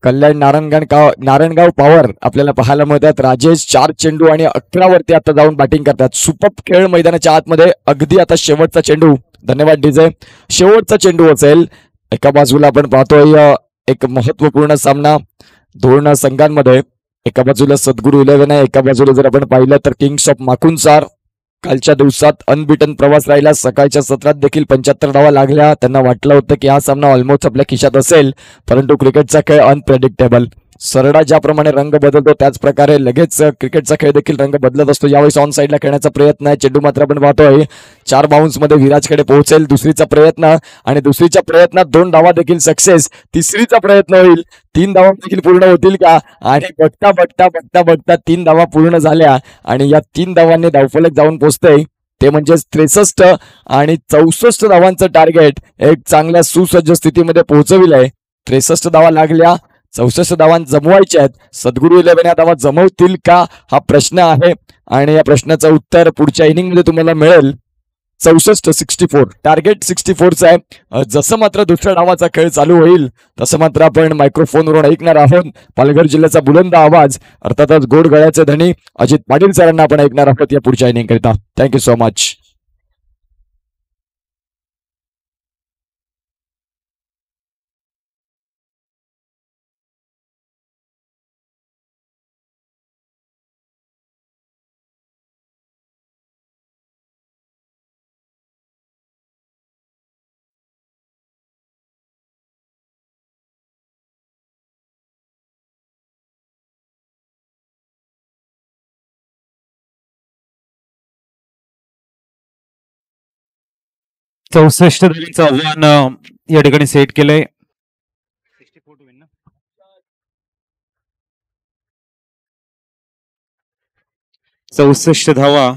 कल्याण नारायणगाव पॉवर आपल्याला पाहायला मिळतात. राजेश 4 चेंडू आणि 11 वरती आता जाऊन बॅटिंग करतात. सुपर खेळ मैदानाच्या आतमध्ये. अगदी आता शेवटचा चेंडू. धन्यवाद डीजे. शेवटचा चेंडू असेल. एका बाजूला आपण पाहतोय एक महत्वपूर्ण सामना 2 संघांमध्ये. एका बाजूला सद्गुरू 11 आहे, एका बाजूला जर आपण पाहिलं तर किंग्स ऑफ माकुंडसार. कालच्या दिवसात अनबिटन प्रवास राहिला. सकाळच्या सत्रात देखील 75 धावा लागल्या. त्यांना वाटलं होतं की हा सामना ऑलमोस्ट आपल्या खिशात असेल, परंतु क्रिकेटचा खेळ अनप्रेडिक्टेबल. सरडा ज्याप्रमाणे रंग बदलतो त्याच प्रकारे लगेच क्रिकेटचा खेळ देखील रंग बदलत असतो. यावेळी ऑन साईडला खेळण्याचा प्रयत्न आहे. चेंडू मात्र आपण पाहतोय 4 बाउन्स मध्ये विराजकडे पोहोचेल. दुसरीचा प्रयत्न आणि दुसरीच्या प्रयत्नात 2 धावा देखील सक्सेस. तिसरीचा प्रयत्न होईल. 3 धावा देखील पूर्ण होतील का? आणि बघता बघता बघता बघता 3 धावा पूर्ण झाल्या आणि या 3 धावांनी धावफलक जाऊन पोहोचतंय. ते म्हणजे 63 आणि 64 धावांचं टार्गेट एक चांगल्या सुसज्ज स्थितीमध्ये पोहोचविलंय. 63 धावा लागल्या, 64 धावा जमवायच्या आहेत. सद्गुरू 11 या धावा जमवतील का हा प्रश्न आहे आणि या प्रश्नाचं उत्तर पुढच्या इनिंग मध्ये तुम्हाला मिळेल. 64 टार्गेट 64चं आहे. जसं मात्र दुसऱ्या डावाचा खेळ चालू होईल तसं मात्र आपण मायक्रोफोनवरून ऐकणार आहोत पालघर जिल्ह्याचा बुलंद आवाज. अर्थातच गोड गळ्याचे धनी अजित पाटील सरांना आपण ऐकणार आहोत या पुढच्या इनिंग करिता. Thank you so much. चौसष्ट धावांचं आव्हान या ठिकाणी सेट केलंय. 64 धावा.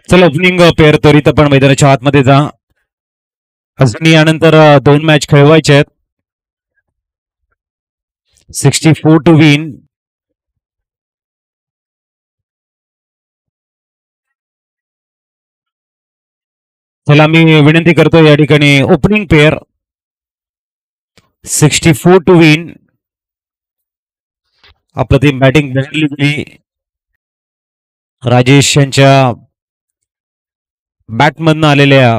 चला ओपनिंग पेअर त्वरित आपण मैदानाच्या आतमध्ये जा. अजून यानंतर 2 मॅच खेळवायचे आहेत. 64 टू विन. चला मी विनंती करतो या ठिकाणी ओपनिंग पेअर 64 टू विन. अप्रतिम बॅटिंग राजेश यांच्या बॅटमधनं आलेल्या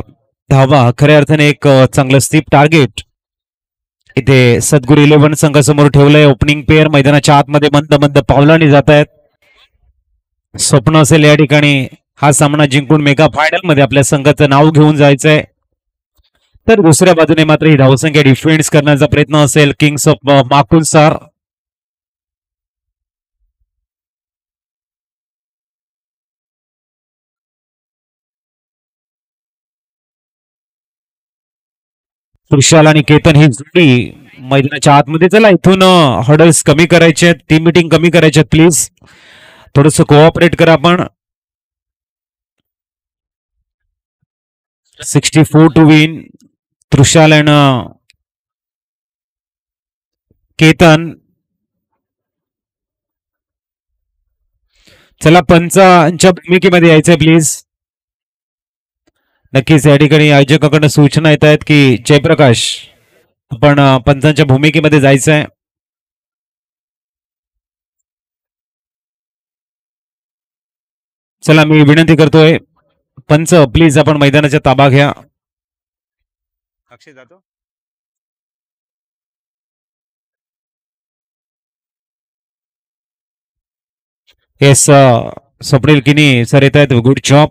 धावा खऱ्या अर्थाने एक चांगलं स्टीप टार्गेट इथे सद्गुरू 11 संघासमोर ठेवलंय. ओपनिंग पेअर मैदानाच्या आतमध्ये मंद मंद पावलांनी जात आहेत. स्वप्न असेल या ठिकाणी हा सामना जिंकून मेगा फायनल मध्ये आपल्या संघाचं नाव घेऊन जायचंय. तर दुसऱ्या बाजूने मात्र ही धावसंख्या डिफेन्स करण्याचा प्रयत्न असेल किंग्स ऑफ माकुंडसार. त्रिशाल आणि केतन ही जोडी मैदानाच्या आतमध्ये. चला इथून हडल्स कमी करायचे आहेत, टीम मीटिंग कमी करायचे आहेत, प्लीज थोडस कोऑपरेट करा आपण. 64 to win. Trishal and Ketan. चला पंचांच्या भूमिकेमध्ये यायचंय प्लीज. नक्कीच या ठिकाणी आयोजकाकडून सूचना येत आहेत की जयप्रकाश आपण पंचांच्या भूमिकेमध्ये जायचंय. चला मी विनंती करतोय पंच प्लीज आपण मैदानाचा ताबा घ्या. अक्षय जातो. येस स्वप्नील किनी सर येत आहेत, गुड जॉब.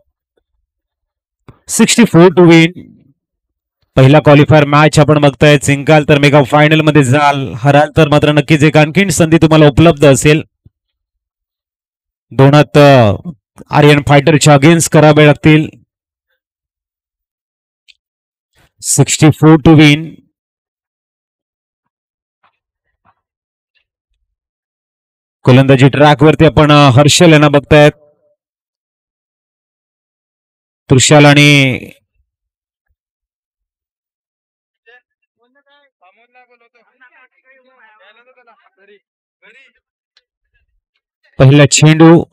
64 to win. पहिला क्वालिफायर मॅच आपण बघताय. जिंकाल तर मेगा फायनल मध्ये जाल, हराल तर मात्र नक्कीच एक आणखीन संधी तुम्हाला उपलब्ध असेल. दोनात आर्यन फायटरच्या अगेन्स्ट करावे लागतील. 64 टू विन. गोलंदाजी ट्रॅक वरती आपण हर्षल यांना बघतायत. त्रिशाल आणि पहिला चेंडू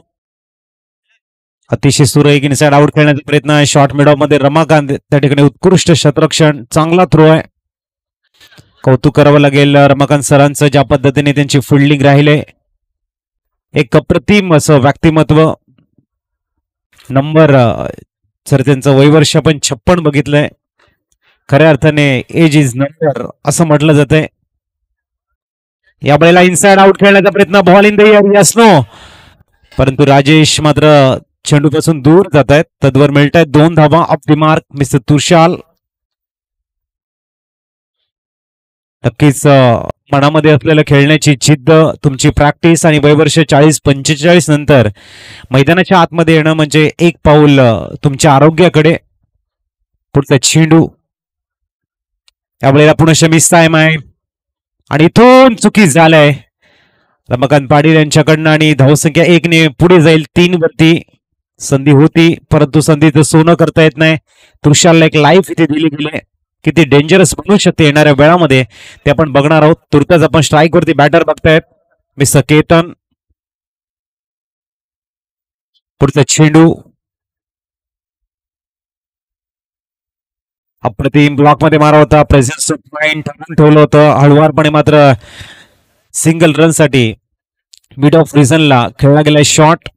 अतिशय सुरेख इनसाइड आउट खेळण्याचा प्रयत्न आहे. शॉर्ट मिड ऑफ मध्ये रमाकांत त्या ठिकाणी उत्कृष्ट क्षेत्ररक्षण, चांगला थ्रो आहे. कौतुक करावं लागेल रमाकांत सरांचं, ज्या पद्धतीने त्यांची फिल्डिंग राहिले. एक अप्रतिम असं व्यक्तिमत्व. नंबर सर त्यांचं वयवर्ष पण 56 बघितलंय. खऱ्या अर्थाने एज इज नंबर असं म्हटलं जातंय. या वेळेला इनसाइड आउट खेळण्याचा प्रयत्न, ball in the air, yes no. परंतु राजेश मात्र चेंडूपासून दूर जात आहेत. तद्वर मिळत आहेत 2 धावा ऑफ द मार्क. मिस्टर तुषाल नक्कीच मनामध्ये असलेलं खेळण्याची जिद्द, तुमची प्रॅक्टिस आणि वयवर्ष 40-45 नंतर मैदानाच्या आतमध्ये येणं म्हणजे एक पाऊल तुमच्या आरोग्याकडे. पुढचा चेंडू यावेळेला पुन्हा मिस टाइम आहे आणि इथून चुकी झालाय रमाकांत पाटील यांच्याकडनं आणि धावसंख्या 1 ने पुढे जाईल. 3 वरती संधी होती परंतु संधीचं सोनं करता येत नाही. तुषारला एक लाईफ इथे दिली गेली. किती डेंजरस बनू शकते येणाऱ्या वेळामध्ये ते आपण बघणार आहोत. तुर्ताच आपण स्ट्राईक वरती बॅटर बघतायत मिस्टर केतन. पुढचा चेंडू अप्रतिम ब्लॉक मध्ये मारा होता. प्रेझेन्स ऑफ माइंड ठेवलं होतं. हळुवारपणे मात्र सिंगल रन साठी मिड ऑफ रिझनला खेळला गेलाय शॉट.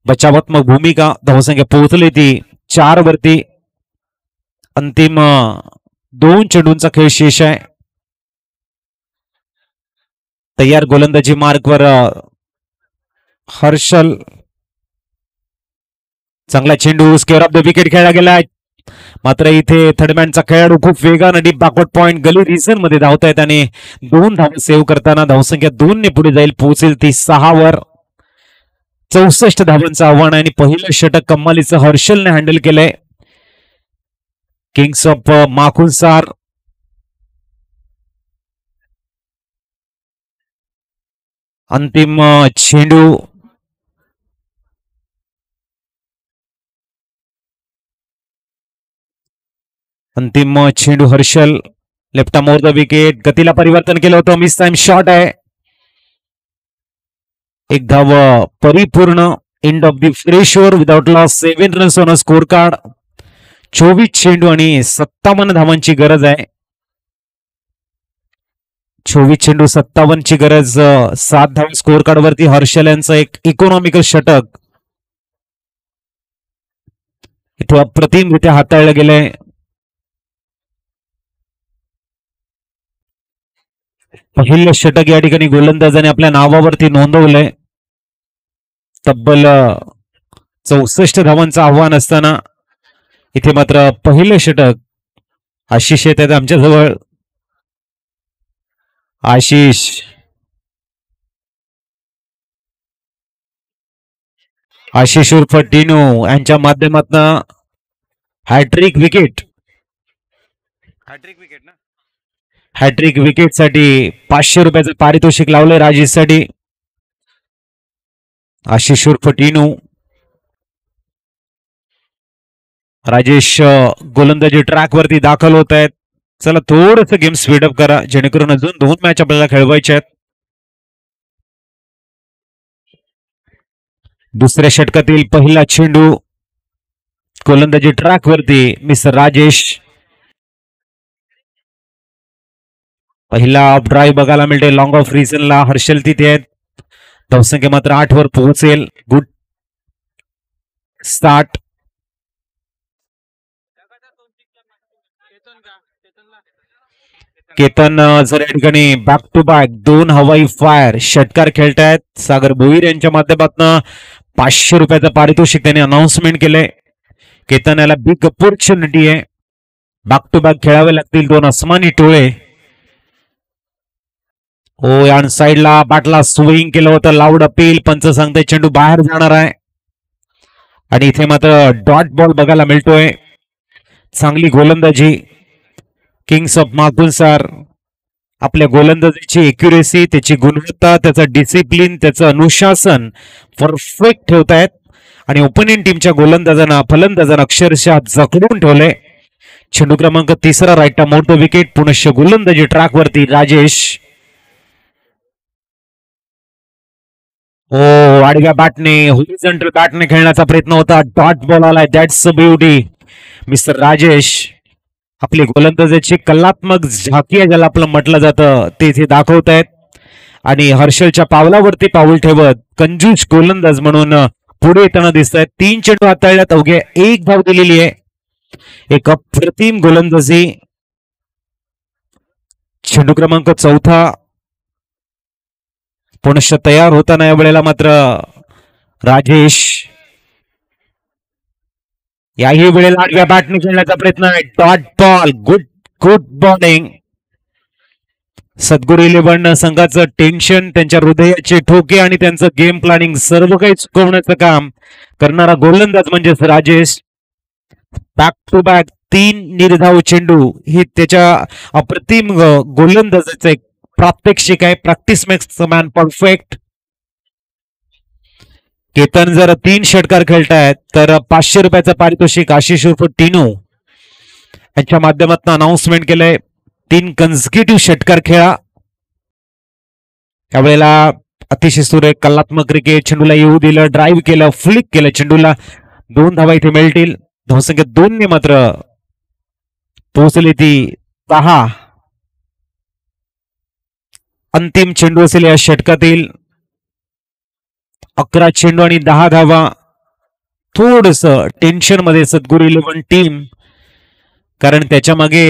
बचावात्मक भूमिका. धावसंख्या पोहोचली ती 4 वरती. अंतिम 2 चेंडूंचा खेळ शेष आहे. तयार गोलंदाजी मार्कवर हर्षल. चांगला चेंडू स्क्वेअर ऑफ द विकेट खेळला गेलाय. मात्र इथे थर्डमॅनचा खेळाडू खूप वेगानं डीप बॅकवर्ड पॉइंट गली रिझन मध्ये धावतायत आणि 2 धावा सेव्ह करताना धावसंख्या 2 ने पुढे जाईल. पोहोचेल ती 6 वर. 64 धावांचं आव्हान आहे आणि पहिलं षटक कमालीचं हर्षलने हँडल केलंय. किंग्स ऑफ माखुनसार अंतिम चेंडू Harshal left more the wicket. गतीला परिवर्तन केलं होतं. मिस टाइम शॉट आहे. 1 धाव परिपूर्ण. End of the fresh over without loss. 7 runs on a score card. 24 चेंडू आणि 57 धावांची गरज आहे. 24 चेंडू 57 ची गरज. 7 धाव स्कोर कार्ड वरती हर्षल यांचं एक इकॉनॉमिकल षटक इथे अप्रतिमरित्या हाताळलं गेलंय. पहिलं षटक या ठिकाणी गोलंदाजाने आपल्या नावावरती नोंदवलंय. तब्बल 64 धावांचं आव्हान असताना इथे मात्र पहिलं षटक. आशिष येत आहेत आमच्याजवळ. आशिष उर्फ टिनू यांच्या माध्यमातून हॅट्रिक विकेट. ना हॅट्रिक विकेटसाठी 500 रुपयाचं पारितोषिक लावलंय राजेशसाठी. आशिष उर्फ टिनू. राजेश गोलंदाजी ट्रॅक वरती दाखल होत आहेत. चला थोडस गेम स्पीडअप करा जेणेकरून अजून 2 मॅच आपल्याला खेळवायच्या आहेत. दुसऱ्या षटकातील पहिला चेंडू गोलंदाजी ट्रॅक वरती मिस्टर राजेश. पहिला ऑफ ड्राईव्ह बघायला मिळते लॉंग ऑफ रिझनला. हर्षल तिथे आहेत. धावसंख्या मात्र 8 वर पोहोचेल. Good start. केतन जर या ठिकाणी बॅक टू बॅक 2 हवाई फायर षटकार खेळतायत. सागर भोईर यांच्या माध्यमातून 500 रुपयाचं पारितोषिक त्यांनी अनाउन्समेंट केलंय. केतन याला बिग अपॉर्च्युनिटी आहे. बॅक टू बॅक खेळावे लागतील 2 आसमानी टोळे. ओ या साईडला बॅटला स्विंग केलं होतं. Loud appeal. पंच सांगते चेंडू बाहेर जाणार आहे आणि इथे मात्र डॉट बॉल बघायला मिळतोय. चांगली गोलंदाजी किंग्स ऑफ माकुलसार. आपल्या गोलंदाजीची एक्युरेसी, त्याची गुणवत्ता, त्याचं डिसिप्लिन, त्याचं अनुशासन परफेक्ट ठेवतायत आणि ओपोनेंट टीमच्या गोलंदाजांना फलंदाजांना अक्षरशः जखडून ठेवलंय. चेंडू क्रमांक 3 राईटला मोठं विकेट. पुनश्च गोलंदाजी ट्रॅक वरती राजेश. ओ आडव्या बॅटने हॉरिझॉन्टल बॅटने खेळण्याचा प्रयत्न होता. डॉट बॉल आलाय. That's a beauty. Mister Rajesh आपली गोलंदाजीची कलात्मक झाकी आहे ज्याला आपलं म्हटलं जातं ते इथे दाखवत आहेत आणि हर्षलच्या पावलावरती पाऊल ठेवत कंजूस गोलंदाज म्हणून पुढे येताना दिसत आहेत. 3 चेंडू हाताळल्यात. अवघ्या 1 धाव दिलेली आहे. एक अप्रतिम गोलंदाजी. चेंडू क्रमांक 4 पुनश्च तयार होताना या वेळेला मात्र राजेश. याही वेळेला आडव्या बॅटने खेळण्याचा प्रयत्न आहे. Dot ball. Good good bowling. सद्गुरू 11 संघाचं टेन्शन, त्यांच्या हृदयाचे ठोके आणि त्यांचं गेम प्लॅनिंग सर्व काही चुकवण्याचं काम करणारा गोलंदाज म्हणजेच राजेश. बॅक टू बॅक 3 निर्धाव चेंडू ही त्याच्या अप्रतिम गोलंदाजाचं एक प्रात्यक्षिक आहे. Practice makes the man perfect. Ketan जर 3 षटकार खेळतायत तर 500 रुपयाचं पारितोषिक आशिष उर्फ टिनू यांच्या माध्यमातून अनाउन्समेंट केलंय. 3 कन्झिक्युटिव्ह षटकार खेळा. त्यावेळेला अतिशय सुरेख कलात्मक क्रिकेट. चेंडूला येऊ दिलं, ड्राईव्ह केलं, फ्लिक केलं. चेंडूला 2 धावा इथे मिळतील. धावसंख्या 2 ने मात्र पोहोचली ती 10. अंतिम चेंडू असेल या षटकातील. 11 चेंडू आणि 10 धावा. थोडस टेन्शन मध्ये सद्गुरू 11 टीम, कारण त्याच्या मागे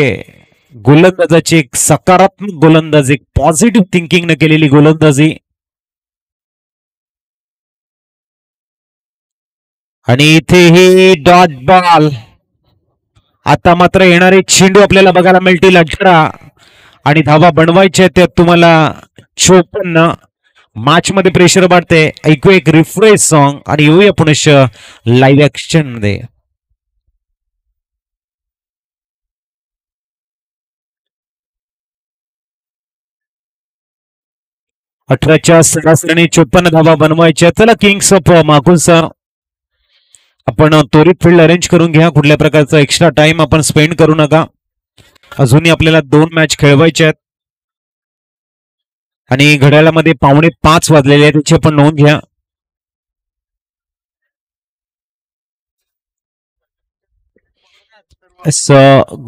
गोलंदाजाची एक सकारात्मक गोलंदाजी, एक पॉझिटिव्ह थिंकिंग न केलेली गोलंदाजी. आणि इथेही डॉट बॉल. आता मात्र येणारे चेंडू आपल्याला बघायला मिळतील 18 आणि धावा बनवायच्या त्या तुम्हाला 54. मॅच मध्ये प्रेशर वाढते. ऐकू एक रिफ्रेश सॉन्ग आणि येऊया पुनश्च लाईव्ह ऍक्शन मध्ये. अठराच्या सरासरीने 54 धावा बनवायच्या. चला किंग्स ऑफ माकुलसार आपण त्वरित फील्ड अरेंज करून घ्या. कुठल्या प्रकारचा एक्स्ट्रा टाइम आपण स्पेंड करू नका. अजूनही आपल्याला 2 मॅच खेळवायच्या आहेत आणि घड्याळामध्ये 4:45 वाजलेले आहेत. त्याची आपण नोंद घ्या.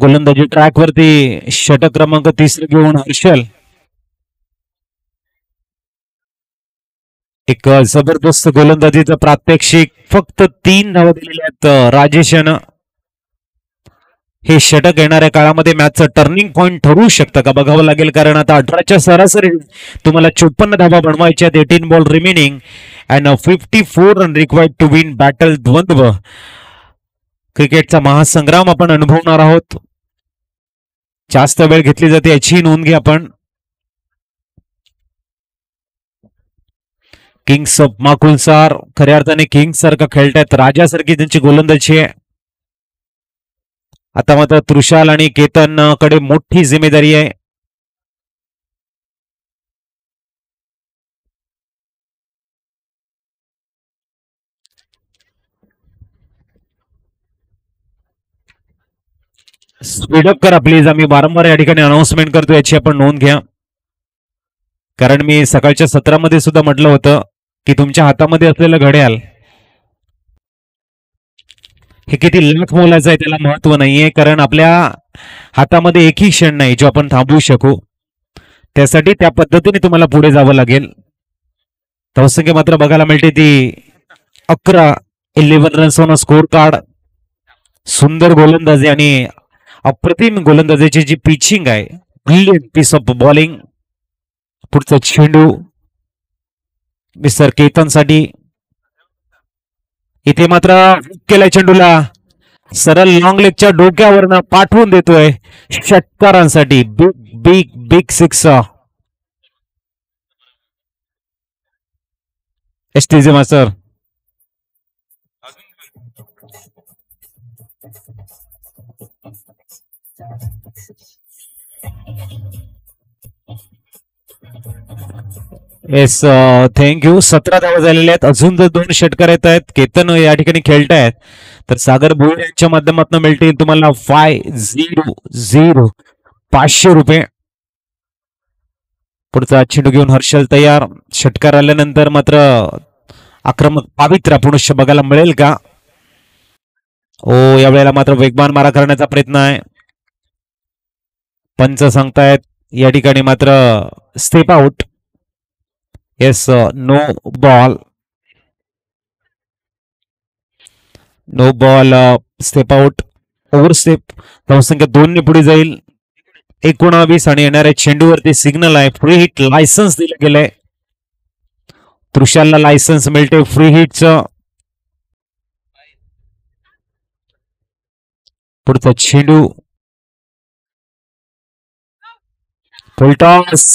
गोलंदाजी ट्रॅक वरती षटक क्रमांक 3 घेऊन हर्षल. एक जबरदस्त गोलंदाजीचं प्रात्यक्षिक. फक्त 3 धावा दिलेल्या आहेत राजेश यानं. हे षटक येणाऱ्या काळामध्ये मॅचचं टर्निंग पॉइंट ठरू शकतं का बघावं लागेल, कारण आता 18च्या सरासरी तुम्हाला 54 धावा बनवायच्या. 18 ball remaining and 54 run required to win battle. द्वंद्व क्रिकेटचा महासंग्राम आपण अनुभवणार आहोत. जास्त वेळ घेतली जाते याची नोंद घ्या आपण. किंग्स ऑफ माकुलसार खऱ्या अर्थाने किंग्स सारखं खेळतायत. राजासारखी त्यांची गोलंदाजी आहे. आता मात्र तृषाल आणि केतन कडे मोठी जिम्मेदारी आहे. स्पीडअप करा प्लीज. आम्ही वारंवार या ठिकाणी अनाउन्समेंट करतो, याची आपण नोंद घ्या. कारण मी सकाळच्या सत्रामध्ये सुद्धा म्हटलं होतं की तुमच्या हातामध्ये असलेलं घड्याळ हे किती लाख मोलाचं आहे त्याला महत्व नाहीये. कारण आपल्या हातामध्ये एकही क्षण नाही जो आपण थांबवू शकू. त्यासाठी त्या पद्धतीने तुम्हाला पुढे जावं लागेल. धावसंख्या मात्र बघायला मिळते ती 11 रन्स ऑन स्कोर कार्ड. सुंदर गोलंदाजी आणि अप्रतिम गोलंदाजीची जी पिचिंग आहे, ब्रिलियंट पीस ऑफ बॉलिंग. पुढचा चेंडू मिस्टर केतनसाठी. इथे मात्र केलाय चेंडूला, सरळ लॉंग लेगच्या डोक्यावरनं पाठवून देतोय षटकारांसाठी. Big big big six. STJ master. Yes, thank you. 17 धावा झालेल्या आहेत. अजून जर 2 षटकार येत आहेत, केतन या ठिकाणी खेळतायत, तर सागर भोईर यांच्या माध्यमातून मिळतील तुम्हाला 500 ₹500. पुढचा चेंडू घेऊन हर्षल तयार. षटकार आल्यानंतर मात्र आक्रमक पावित्र्य पुनश्च बघायला मिळेल का? ओ, यावेळेला मात्र वेगवान मारा करण्याचा प्रयत्न आहे. पंच सांगतायत या ठिकाणी मात्र step out. Yes, no ball. No ball, step out. Over step. धावसंख्या 2 ने पुढे जाईल. 19 आणि येणाऱ्या चेंडूवरती सिग्नल आहे. फ्री हिट लायसन्स दिलं गेलंय. त्रिशालला लायसन्स मिळते फ्री हिटचं. पुढचा चेंडू फुलटॉस.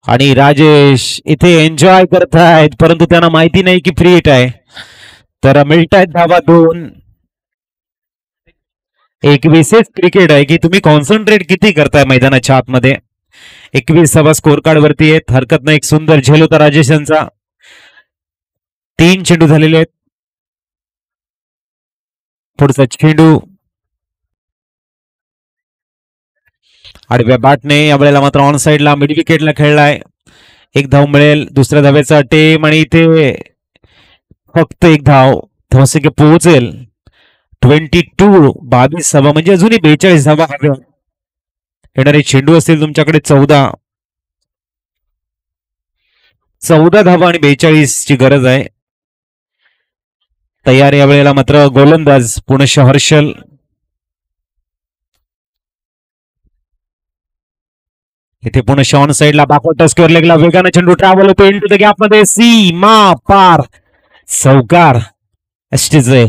आणि राजेश इथे एन्जॉय करतायत, परंतु त्यांना माहिती नाही की फ्री हिट आहे. तर मिळतायत धावा 2. 21 क्रिकेट आहे की तुम्ही कॉन्सन्ट्रेट किती करताय मैदानाच्या आतमध्ये. 21 धावा स्कोर कार्ड वरती आहेत. हरकत नाही. एक सुंदर झेल होता राजेश यांचा. 3 चेंडू झालेले आहेत. पुढचा चेंडू आडव्या बॅटने यावेळेला मात्र ऑन साइडला मिड विकेटला खेळलाय. 1 धाव मिळेल. दुसऱ्या धावेचा टेम आणि इथे फक्त 1 धाव. धावसंख्या पोहोचेल 22 धावा, म्हणजे अजूनही 42 धावा हव्या. येणारे चेंडू असतील तुमच्याकडे 14 धावा आणि 42 ची गरज आहे. तयार यावेळेला मात्र गोलंदाज पुनश्च हर्षल. इथे पुनश्च ऑन साइडला बॅकवर्ड स्क्वेअर लेगला वेगाने चेंडू ट्रॅव्हल होतो इंटू द गॅप मध्ये. सीमा पार. चौकार. STJ.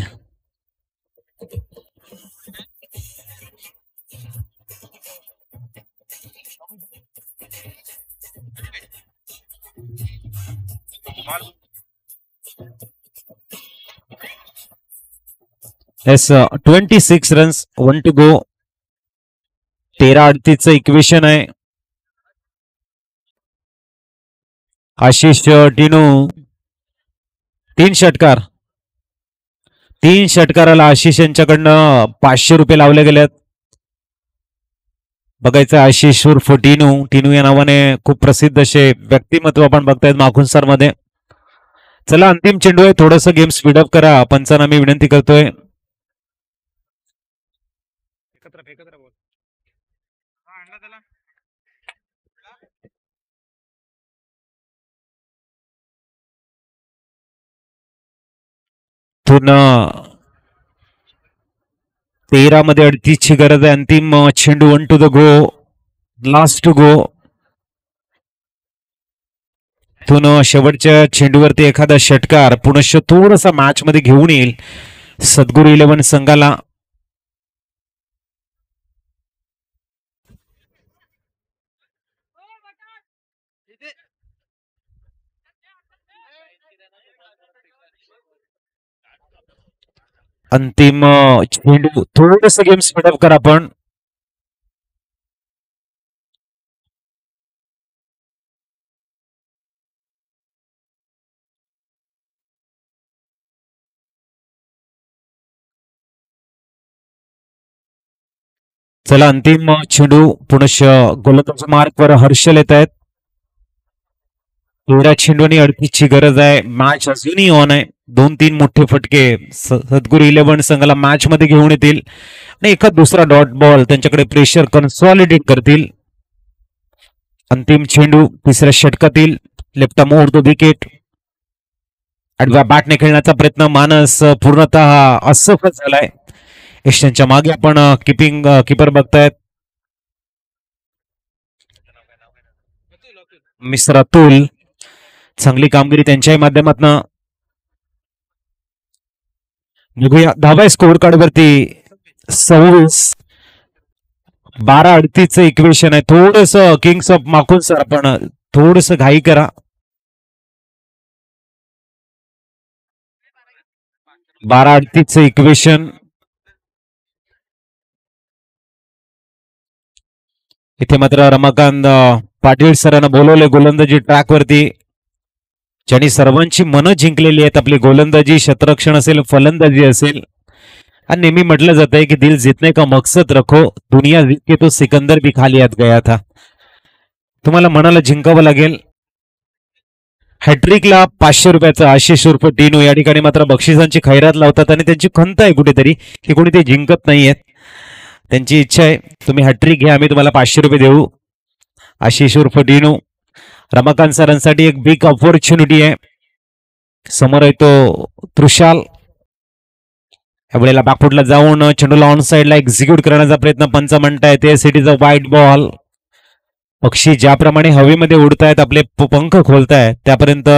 Yes, 26 runs, 1 to go. 13-38 equation आहे. आशिष टिनू 3 षटकार. 3 षटकाराला आशिष यांच्याकडनं ₹500 लावले गेलेत. बघायचं आशिष उर्फ टिनू. टिनू या नावाने खूप प्रसिद्ध असे व्यक्तिमत्व आपण बघतायत माखुनसर मध्ये. चला, अंतिम चेंडू आहे. थोडस गेम स्पीडअप करा, पंचांना मी विनंती करतोय. पुन्हा 13 मध्ये 38 ची गरज आहे. अंतिम चेंडू. 1 to the go. Last to go. शेवटच्या चेंडूवरती एखादा षटकार पुनश्च थोडासा मॅच मध्ये घेऊन येईल सद्गुरू 11 संघाला. अंतिम चेंडू. थोडस गेम स्पीडअप करा आपण. चला अंतिम चेंडू पुनश गोलंदाज मार्कवर हर्षल येत आहेत. 13 चेंडूंनी 38ची गरज आहे. मॅच अजूनही ऑन आहे. 2-3 मोठे फटके सद्गुरू 11 संघाला मॅच मध्ये घेऊन येतील आणि एखाद दुसरा डॉट बॉल त्यांच्याकडे प्रेशर कन्सॉलिडेट करतील. अंतिम चेंडू तिसऱ्या षटकातील लेफ्ट मोर द विकेट. आडव्या बॅटने खेळण्याचा प्रयत्न मानस पूर्णतः असफल झालाय. एशियनच्या मागे आपण कीपर बघतायत मिस्टर अतुल. चांगली कामगिरी त्यांच्याही माध्यमातून बघूया. धावा स्कोअर कार्ड वरती 26. 12-38 इक्वेशन आहे. थोडस किंग्स ऑफ माखून सर आपण थोडस घाई करा. 12-38 इक्वेशन. इथे मात्र रमाकांत पाटील सरांना बोलवले गोलंदाजी ट्रॅक वरती, ज्यांनी सर्वांची मनं जिंकलेली आहेत. आपली गोलंदाजी, शतरक्षण असेल, फलंदाजी असेल. आणि नेहमी म्हटलं जात आहे की दिल जीतने का मकसद रखो, दुनिया जीत के तो सिकंदर भी खाली हात गया था. तुम्हाला मनाला जिंकावं लागेल. हॅट्रिकला 500 रुपयाचा आशिष उर्फ टीनू या ठिकाणी मात्र बक्षिसांची खैरात लावतात आणि त्यांची खंत आहे कुठेतरी की कोणी ते जिंकत नाहीयेत. त्यांची इच्छा आहे तुम्ही हॅट्रिक घ्या, आम्ही तुम्हाला 500 रुपये देऊ. आशिष उर्फ टीनू. रमाकांत सरांसाठी एक बिग ऑपॉर्च्युनिटी आहे. समोर आहे तो त्रुशाल. यावेळेला बॅकफुटला जाऊन चेंडूला ऑन साइडला एक्झिक्यूट करण्याचा प्रयत्न पंच म्हणतायत. इट इज अ वाईट बॉल. पक्षी ज्याप्रमाणे हवेमध्ये उडतायत, आपले पंख खोलतायत, त्यापर्यंत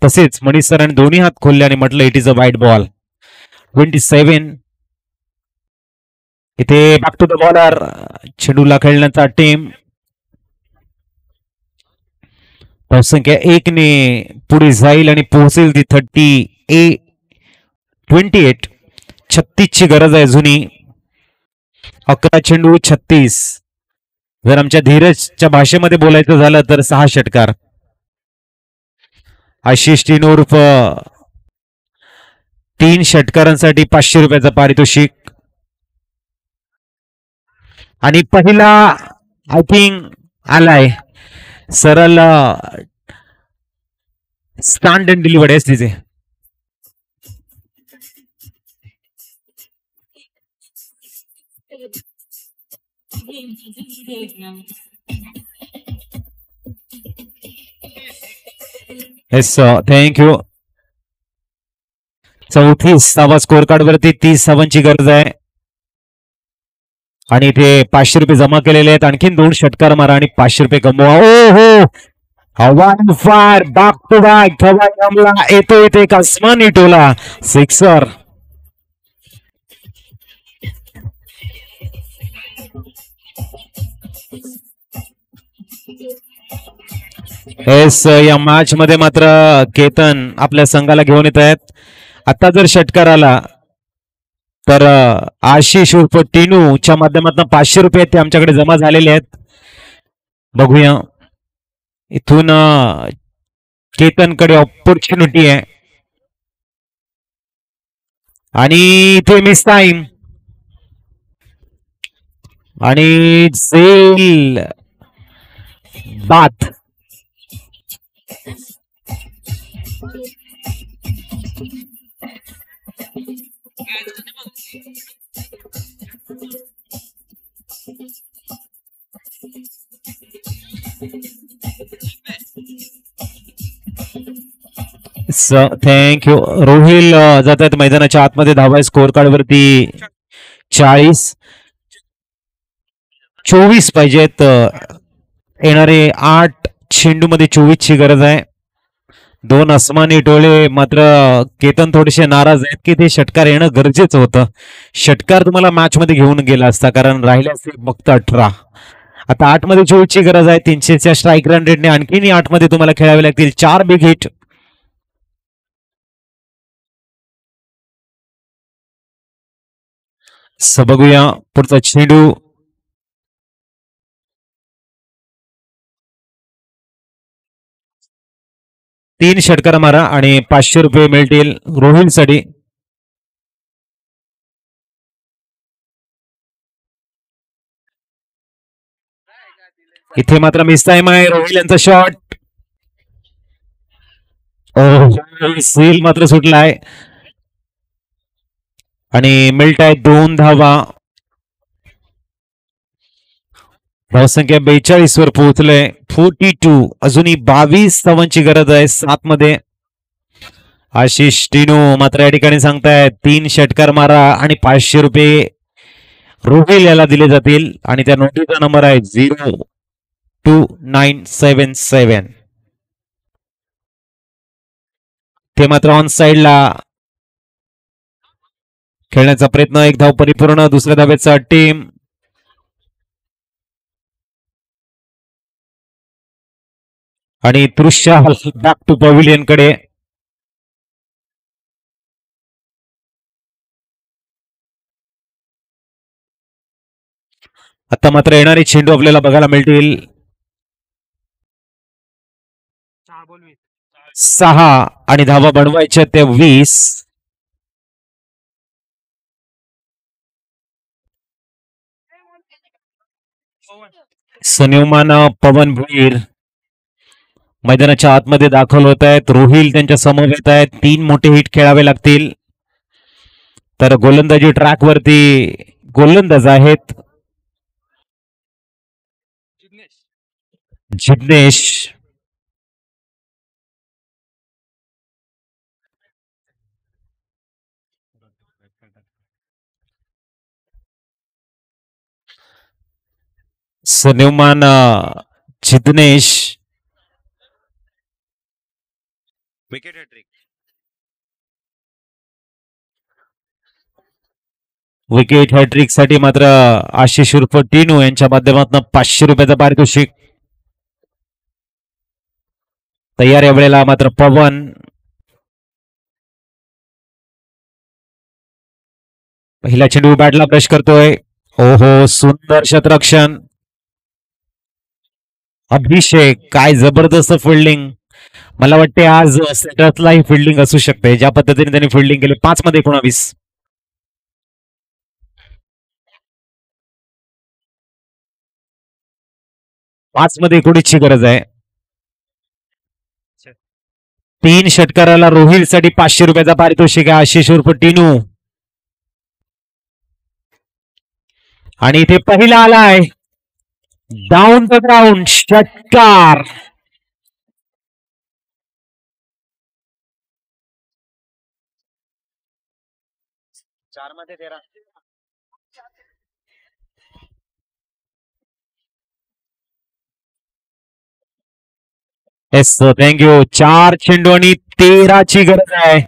तसेच मनीष सरांनी दोन्ही हात खोलले आणि म्हटलं इट इज अ वाईट बॉल. 27. इथे बॅक टू द बॉलर. चेंडूला खेळण्याचा टीम संख्या 1 ने पुढे जाईल आणि पोहोचेल ती 28. 36 ची गरज आहे अजूनही. 11 चेंडू 36. जर आमच्या धीरजच्या भाषेमध्ये बोलायचं झालं तर 6 षटकार. आशिष टीन उर्फ 3 षटकारांसाठी 500 रुपयाचं पारितोषिक. आणि पहिला आय थिंक आलाय सरळ स्टँड अँड डिलिव्हर्ड आहे तिचे. Yes thank you. 34 धावा स्कोअर कार्ड वरती 30 धावांची गरज आहे आणि इथे 500 रुपये जमा केलेले आहेत. आणखीन 2 षटकार मारा आणि 500 रुपये कमवा. ओ हो, हवा फायर बॅक टू बॅक. हमला येतो इथे एक आसमानी टोला सिक्सर. येस, या मॅच मध्ये मात्र केतन आपल्या संघाला घेऊन येत आहेत. आता जर षटकार आला तर आशिष उर्फ टीनूच्या माध्यमातून 500 रुपये ते आमच्याकडे जमा झालेले आहेत. बघूया इथून केतनकडे ऑपॉर्च्युनिटी आहे आणि इथे मिस टाइम आणि झेल बात. थँक्यू. रोहिल जात आहेत मैदानाच्या आतमध्ये. धावा स्कोअर कार्ड वरती 40. 24 पाहिजेत. येणारे 8 चेंडू मध्ये 24 ची गरज आहे. 2 आसमानी टोळे. मात्र केतन थोडेसे नाराज आहेत की ते षटकार येणं गरजेचं होतं. षटकार तुम्हाला मॅच मध्ये घेऊन गेला असता, कारण राहिले असते फक्त 18. आता 8 मध्ये 24 ची गरज आहे. 300च्या स्ट्राईक रन रेटने आणखीन 8 मध्ये तुम्हाला खेळावे लागतील. 4 बिग हिट. बघूया पुढचा चेंडू. तीन षटकार मारा आणि 500 रुपये मिळतील रोहिल साठी. इथे मात्र मिस टाइम आहे. रोहिल यांचा शॉट सील मात्र सुटलाय आणि मिळत आहे 2 धावा. धावसंख्या 42 वर पोहोचले. 42. अजूनही 22 धावांची गरज आहे 7 मध्ये. आशिष टिनू मात्र या ठिकाणी सांगतायत 3 षटकार मारा आणि 500 रुपये रोहिल याला दिले जातील आणि त्या नोटीचा नंबर आहे 02977. ते मात्र ऑन साइडला खेळण्याचा प्रयत्न. 1 धाव परिपूर्ण. दुसऱ्या धावेचा टीम आणि दृश्य बॅक टू पॅव्हिलियन कडे. आता मात्र येणारे चेंडू आपल्याला बघायला मिळतील. 6 आणि धावा बनवायच्या त्या 20. सन्यमान पवन भुईर मैदानाच्या आतमध्ये दाखल होत आहेत. रोहिल त्यांच्या समवेत आहेत. 3 मोठे हिट खेळावे लागतील. तर गोलंदाजी ट्रॅक वरती गोलंदाज आहेत जिग्नेश. सन्यमान Jignesh wicket hat trick. Wicket hat trick साठी मात्र आशिष उर्फ टिनू यांच्या माध्यमातून 500 रुपयाचा पारितोषिक तयार. या वेळेला मात्र पवन पहिला चेंडू बॅटला ब्रश करतोय. ओहो सुंदर शतरक्षण. अभिषेक काय जबरदस्त फिल्डिंग. मला वाटते आज सेटर्सला ही फिल्डिंग असू शकते. ज्या पद्धतीने त्यांनी फिल्डिंग केली. 5 मध्ये 19. 5 मध्ये 19 ची गरज आहे. 3 षटकाराला रोहिल साठी 500 रुपयाचा पारितोषिक आहे. आशिष उर्फ टिनू आणि इथे पहिला आलाय डाऊन द ग्राउंड षटकार. Yes thank you. 4 चेंडू आणि 13 ची गरज आहे.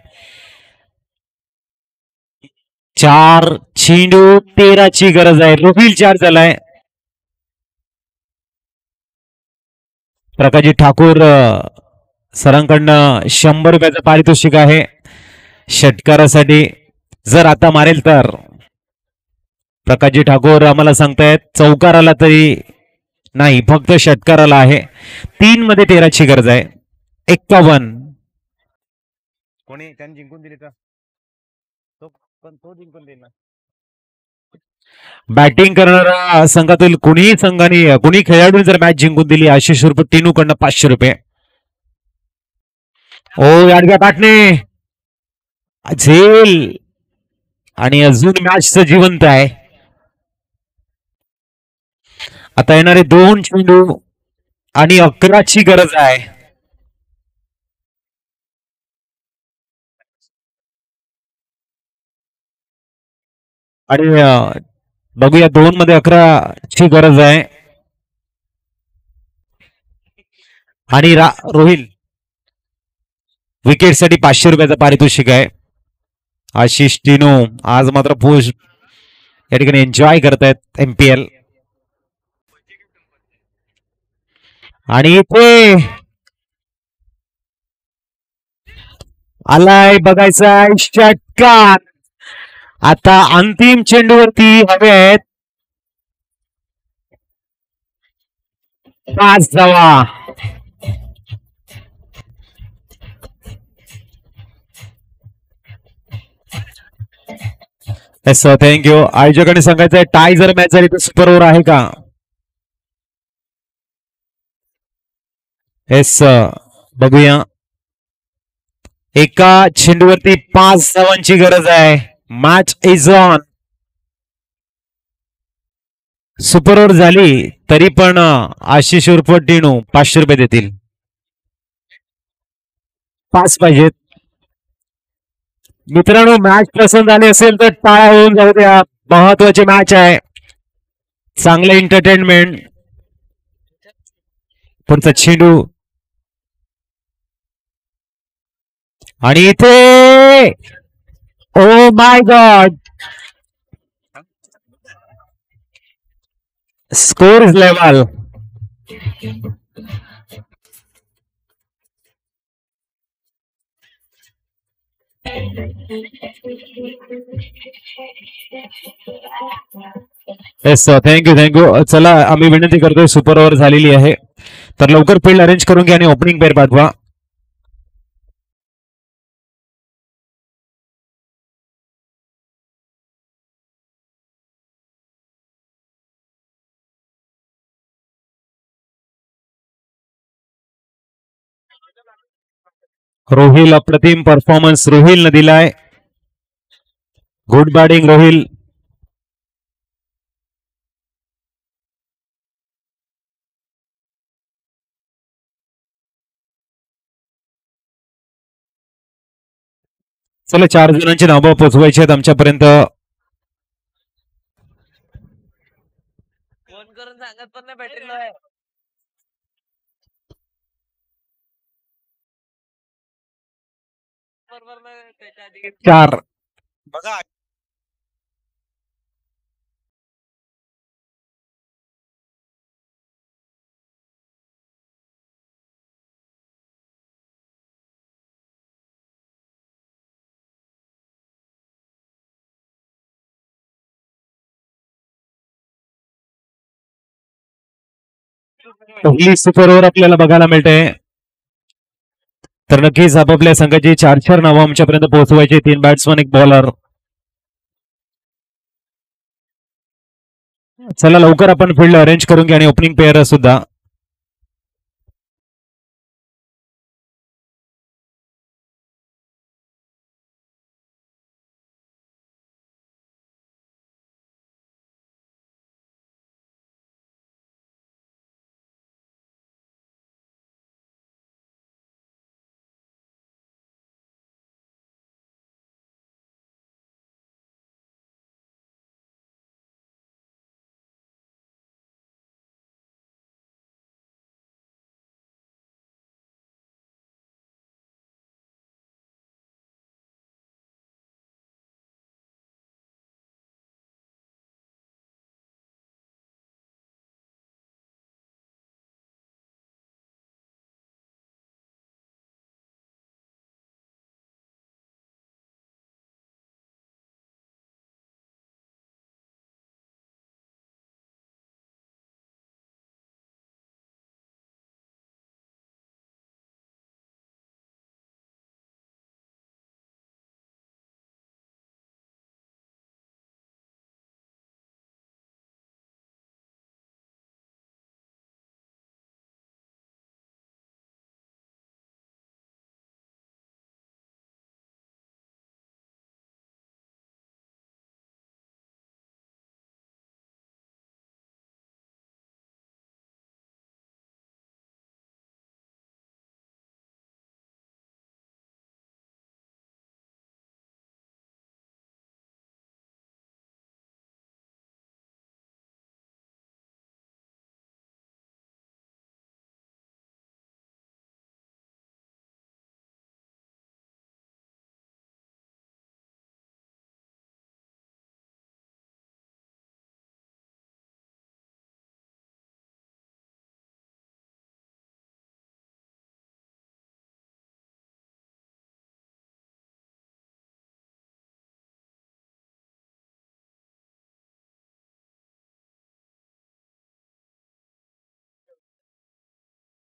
4 चेंडू 13 ची गरज आहे. रोहिल 4 झालाय. प्रकाशजी ठाकूर सरांकडनं 100 रुपयाचं पारितोषिक आहे षटकारासाठी. जर आता मारेल तर प्रकाशजी ठाकूर आम्हाला सांगतायत चौकाराला तरी नाही, फक्त षटकाराला आहे. 3 मध्ये 13 ची गरज आहे. 51. कोणी त्यांनी जिंकून दिली का? तो जिंकून दिला. बॅटिंग करणारा संघातील कुणीही संघाने कुणी खेळाडूने जर मॅच जिंकून दिली आशिष उर्फ टिनू कडनं 500 रुपये. ओ याडग्या बॅटने झेल आणि अजून मॅच जिवंत आहे. आता येणारे 2 चेंडू आणि 11 ची गरज आहे. आणि बघूया 2 मध्ये 11 ची गरज आहे. आणि रोहिल विकेट साठी 500 रुपयाचा पारितोषिक आहे. आशिष टिनू आज मात्र पुश या ठिकाणी एन्जॉय करतायत MPL. आणि इथे आलाय बघायचा षटकार. आता अंतिम चेंडूवरती हवे आहेत 5 धावा. Yes thank you. आयोजकांनी सांगायचंय टाय जर मॅच झाली तर सुपर ओव्हर आहे का? येस बघूया. एका चेंडूवरती 5 धावांची गरज आहे. Match is on. Super over झाली तरी पण आशिष उर्फ टिनू 500 रुपये देतील. 5 पाहिजेत. मित्रांनो, मॅच पसंत आली असेल तर टाळ्या होऊन जाऊ द्या. महत्वाची मॅच आहे. चांगलं एंटरटेनमेंट. पुढचा चेंडू आणि इथे oh my God, score is level. Yes thank you. चला, आम्ही विनंती करतोय, सुपर ओव्हर झालेली आहे तर लवकर फील्ड अरेंज करून घ्या आणि ओपनिंग पेअर पाठवा. रोहिल, अप्रतिम परफॉर्मन्स रोहिल न दिलाय. Good batting Rohil. चला, 4 जणांची नावं पोहोचवायची आहेत आमच्यापर्यंत. फोन करून सांगत पण नाही भेटलोय. बरोबर नाही त्याच्या आधी 4 बघा. पहिली सुपर ओव्हर आपल्याला बघायला मिळते. तर नक्कीच आपापल्या संघाची 4 नावं आमच्यापर्यंत पोहोचवायची. 3 बॅट्समन, 1 बॉलर. चला, लवकर आपण फील्ड अरेंज करून घ्या आणि ओपनिंग पेअर सुद्धा.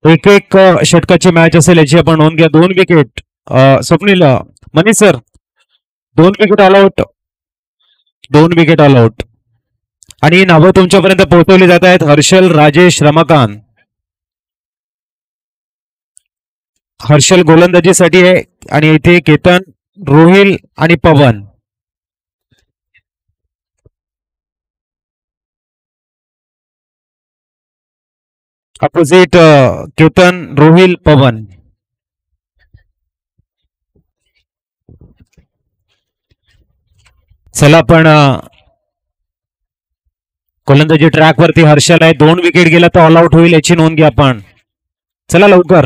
एक षटकाची मॅच असेल याची आपण नोंद घ्या. 2 wicket. Swapnil, Manish sir, 2 wicket all out. 2 wicket all out. आणि नावं तुमच्यापर्यंत पोहोचवली जात आहेत. हर्षल, राजेश, रमाकांत. हर्षल गोलंदाजीसाठी आहे आणि इथे केतन, रोहिल आणि पवन. अपोजिट केतन, रोहिल, पवन. चला पण गोलंदाजी ट्रॅक वरती हर्षल आहे. 2 विकेट गेला तर ऑल आउट होईल याची नोंद घ्या आपण. चला लवकर.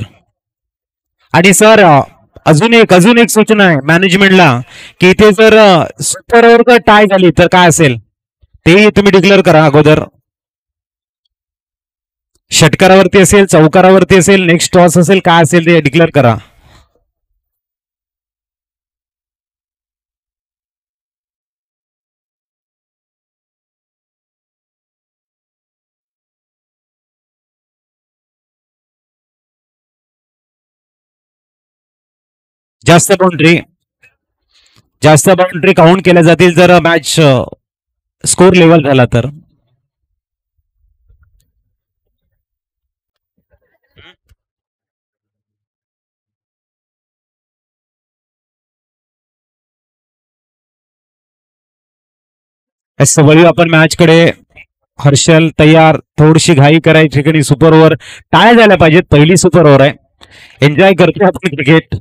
आणि सर अजून एक सूचना आहे मॅनेजमेंटला की इथे जर सुपर ओव्हर का टाय झाली तर काय असेल तेही तुम्ही डिक्लेअर करा अगोदर. षटकारावरती असेल, चौकारावरती असेल, नेक्स्ट टॉस असेल, काय असेल ते डिक्लेअर करा. जास्त बाउंड्री काउंट केल्या जातील जर मॅच स्कोर लेवल झाला तर. वळू आपण मॅच कडे. हर्षल तयार. थोडीशी घाई करायची ठिकाणी सुपर ओव्हर टाळ्या झाल्या पाहिजेत. पहिली सुपर ओव्हर आहे. एन्जॉय करतोय आपण क्रिकेट.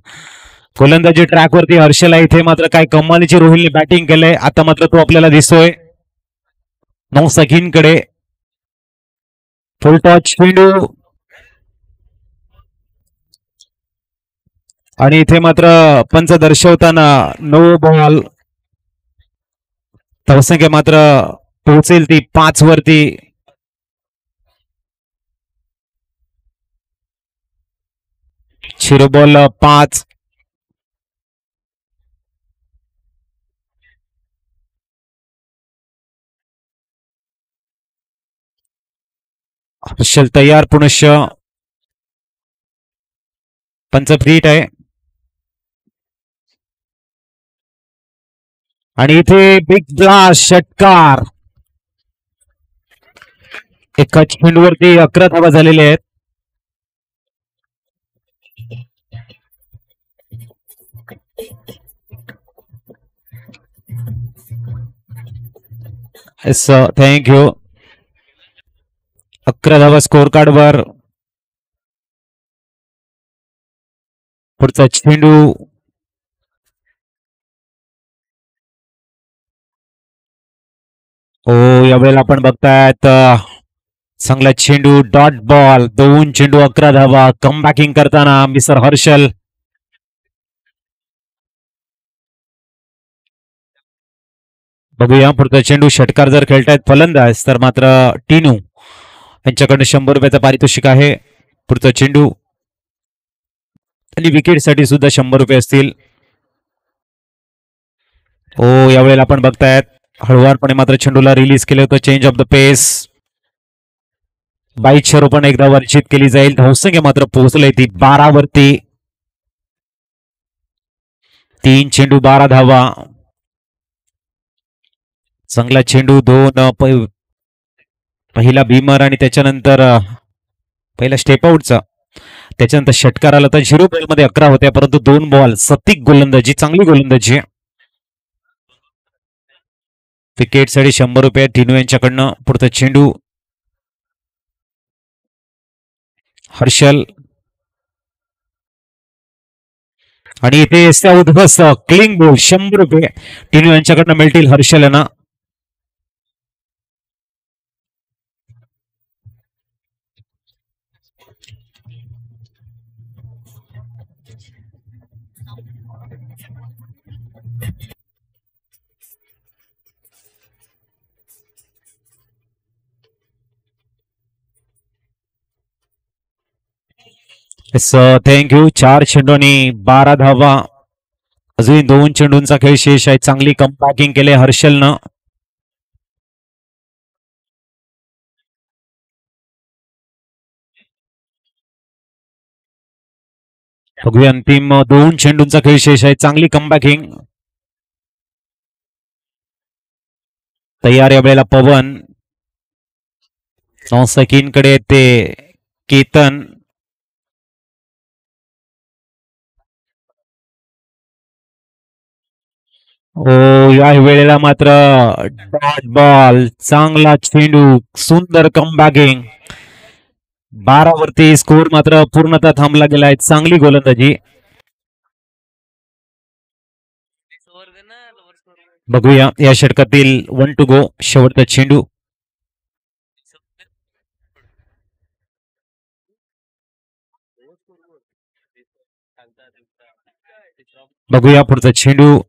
गोलंदाजी ट्रॅक वरती हर्षल आहे. इथे मात्र काय कमालीची रोहिलने बॅटिंग केलंय. आता मात्र तो आपल्याला दिसतोय. 9 सखींकडे फुल टॉच चेंडू आणि इथे मात्र पंच दर्शवताना नो बॉल. धावसंख्या मात्र पोहोचेल ती 5 वरती. Zero ball 5. हर्षल तयार. पुनश्च पंच फ्रीट आहे आणि इथे बिग ब्लास्ट षटकार. एका चेंडूवरती 11 धावा झालेल्या आहेत. थँक्यू. 11 धावा स्कोर कार्डवर. पुढचा चेंडू यावेळेला आपण बघतायत चांगला चेंडू डॉट बॉल. 2 चेंडू 11 धावा. कम बॅकिंग करताना मिस्टर हर्षल. बघूया पुढचा चेंडू. षटकार जर खेळतायत फलंदाज तर मात्र टिनू यांच्याकडनं 100 रुपयाचं पारितोषिक आहे. पुढचा चेंडू आणि विकेटसाठी सुद्धा 100 रुपये असतील. यावेळेला आपण बघतायत हळुवारपणे मात्र चेंडूला रिलीज केलं होतं. चेंज ऑफ द पेस. 2200 रुपये एकदा वर्षित केली जाईल. धावसंख्या मात्र पोहोचले ती 12 वरती. 3 चेंडू 12 धावा. चांगला चेंडू. 2 पहिला भीमर आणि त्याच्यानंतर पहिला स्टेप आउटचा. त्याच्यानंतर षटकार आला तर 0 बॉल मध्ये 11 होत्या परंतु 2 बॉल. सतिक गोलंदाजी. चांगली गोलंदाजी. विकेटसाठी 100 रुपये टिनू यांच्याकडनं. पुढचा चेंडू हर्षल आणि इथे उद्ध्वस्त क्लिंग बोल. 100 रुपये टिनू यांच्याकडनं मिळतील हर्षल यांना. थँक्यू. 4 चेंडू आणि 12 धावा. अजून 2 चेंडूंचा खेळ शेष आहे. चांगली कमबॅकिंग केले हर्षलनं. बघूया अंतिम 2 चेंडूंचा खेळ शेष आहे. चांगली कमबॅकिंग. तयार यावेळेला पवन. 9 सेकंडकडे ते केतन. ओ या वेळेला मात्र डॉट बॉल, चांगला चेंडू, सुंदर कमबॅकिंग. 12 वरती स्कोर मात्र पूर्णतः थांबला गेलाय. चांगली गोलंदाजी. ओव्हर दे ना लोअर स्कोर. बघूया या षटकातील 1 to go शेवटचा चेंडू. बघूया पुढचा चेंडू.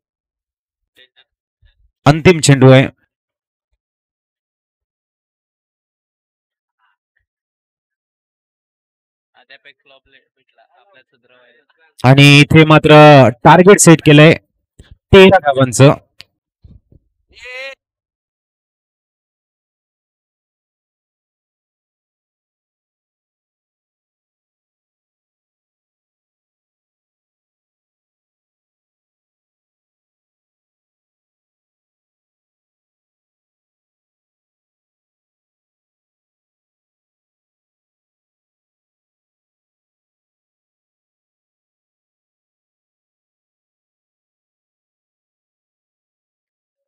अंतिम चेंडू आहे. आणि इथे मात्र टार्गेट सेट केलंय 13 धावांचं.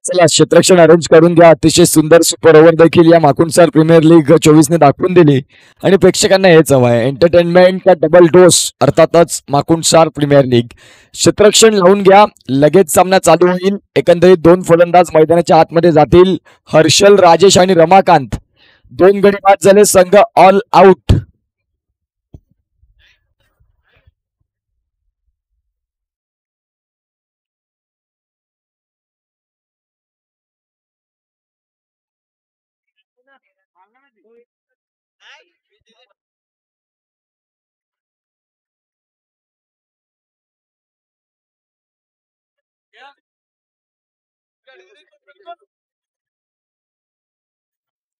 चला क्षेत्ररक्षण अरेंज करून घ्या. अतिशय सुंदर सुपर ओव्हर देखील या माकुंडसार प्रीमियर लीग 24 ने दाखवून दिली आणि प्रेक्षकांना हेच हवं आहे, एंटरटेनमेंट का डबल डोस. अर्थातच माकुंडसार प्रीमियर लीग. क्षेत्ररक्षण लावून घ्या, लगेच सामना चालू होईल. एकंदरीत 2 फलंदाज मैदानाच्या आतमध्ये जातील. हर्षल, राजेश आणि रमाकांत 2 गडी बाद झाले. संघ ऑल आउट.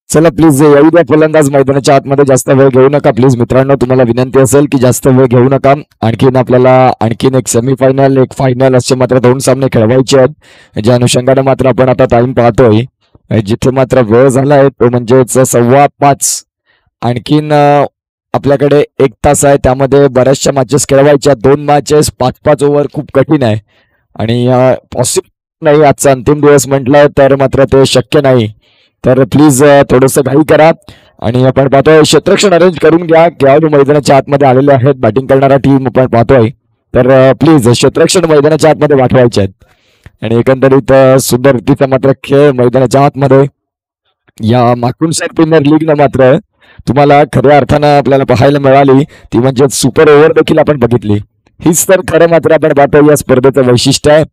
चला प्लीज येऊ द्या फलंदाज मैदानाच्या आतमध्ये. जास्त वेळ घेऊ नका प्लीज मित्रांनो. तुम्हाला विनंती असेल की जास्त वेळ घेऊ नका. आणखीन एक सेमीफायनल, एक फायनल असे मात्र 2 सामने खेळवायचे आहेत. ज्या अनुषंगाने मात्र आपण आता टाइम पाहतोय, जिथे मात्र वेळ झाला आहे तो म्हणजेच 5:15. आणखीन आपल्याकडे 1 तास आहे. त्यामध्ये बऱ्याचशा मॅचेस खेळवायच्या. 2 मॅचेस 5-5 ओव्हर खूप कठीण आहे आणि पॉसिबल नाही. आजचा अंतिम दिवस म्हटलं तर मात्र ते शक्य नाही. तर प्लीज थोडंसं घाई करा आणि आपण पाहतोय क्षेत्ररक्षण अरेंज करून घ्या. खेळाडू मैदानाच्या आतमध्ये आलेले आहेत. बॅटिंग करणारा टीम आपण पाहतोय. तर प्लीज क्षेत्ररक्षण मैदानाच्या आतमध्ये पाठवायचे आहेत. आणि एकंदरीत सुंदर रीतीचा मात्र खेळ मैदानाच्या आतमध्ये या माकुंडसार प्रीमियर लीगनं मात्र तुम्हाला खऱ्या अर्थानं आपल्याला पाहायला मिळाली. ती म्हणजे सुपर ओव्हर देखील आपण बघितली. हीच तर खरं मात्र आपण पाहतोय या स्पर्धेचं वैशिष्ट्य आहे.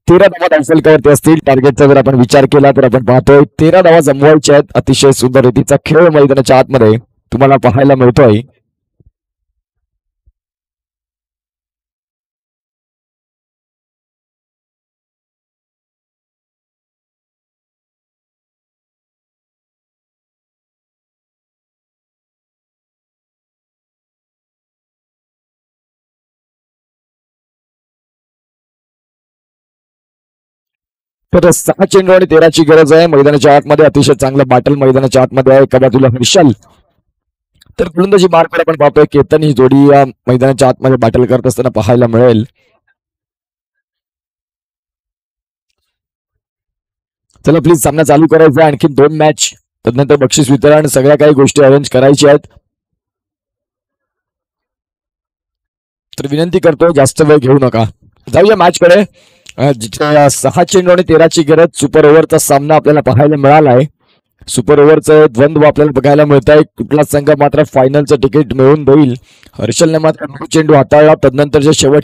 13 धावा धावसलकावरती असतील. टार्गेटचा जर आपण विचार केला तर आपण पाहतोय 13 धावा जमवायच्या आहेत. अतिशय सुंदर रीतीचा खेळ मैदानाच्या आतमध्ये तुम्हाला पाहायला मिळतोय. तर 6 चेंडू आणि 13ची गरज आहे मैदानाच्या आतमध्ये. अतिशय चांगलं बाटल मैदानाच्या आतमध्ये आहे. एका बाजूला हर्षल, तर फलंदाजी मार्कवर आपण पाहतोय केतन ही जोडी या मैदानाच्या आतमध्ये बाटल करत असताना पाहायला मिळेल. चला प्लीज सामना चालू करायचा. आणखी 2 मॅच, त्यानंतर बक्षीस वितरण, सगळ्या काही गोष्टी अरेंज करायच्या आहेत. तर विनंती करतो जास्त वेळ घेऊ नका. जाऊया मॅच कडे. जिथे 6 चेंडू आणि 13ची गरज. सुपर ओव्हरचा सामना आपल्याला पाहायला मिळाला आहे. सुपर ओव्हरचं द्वंद्व आपल्याला बघायला मिळत आहे. कुठला संघ मात्र फायनलचं तिकीट मिळवून देईल. हर्षलने मात्र 9 चेंडू हाताळला. तदनंतरच्या शेवट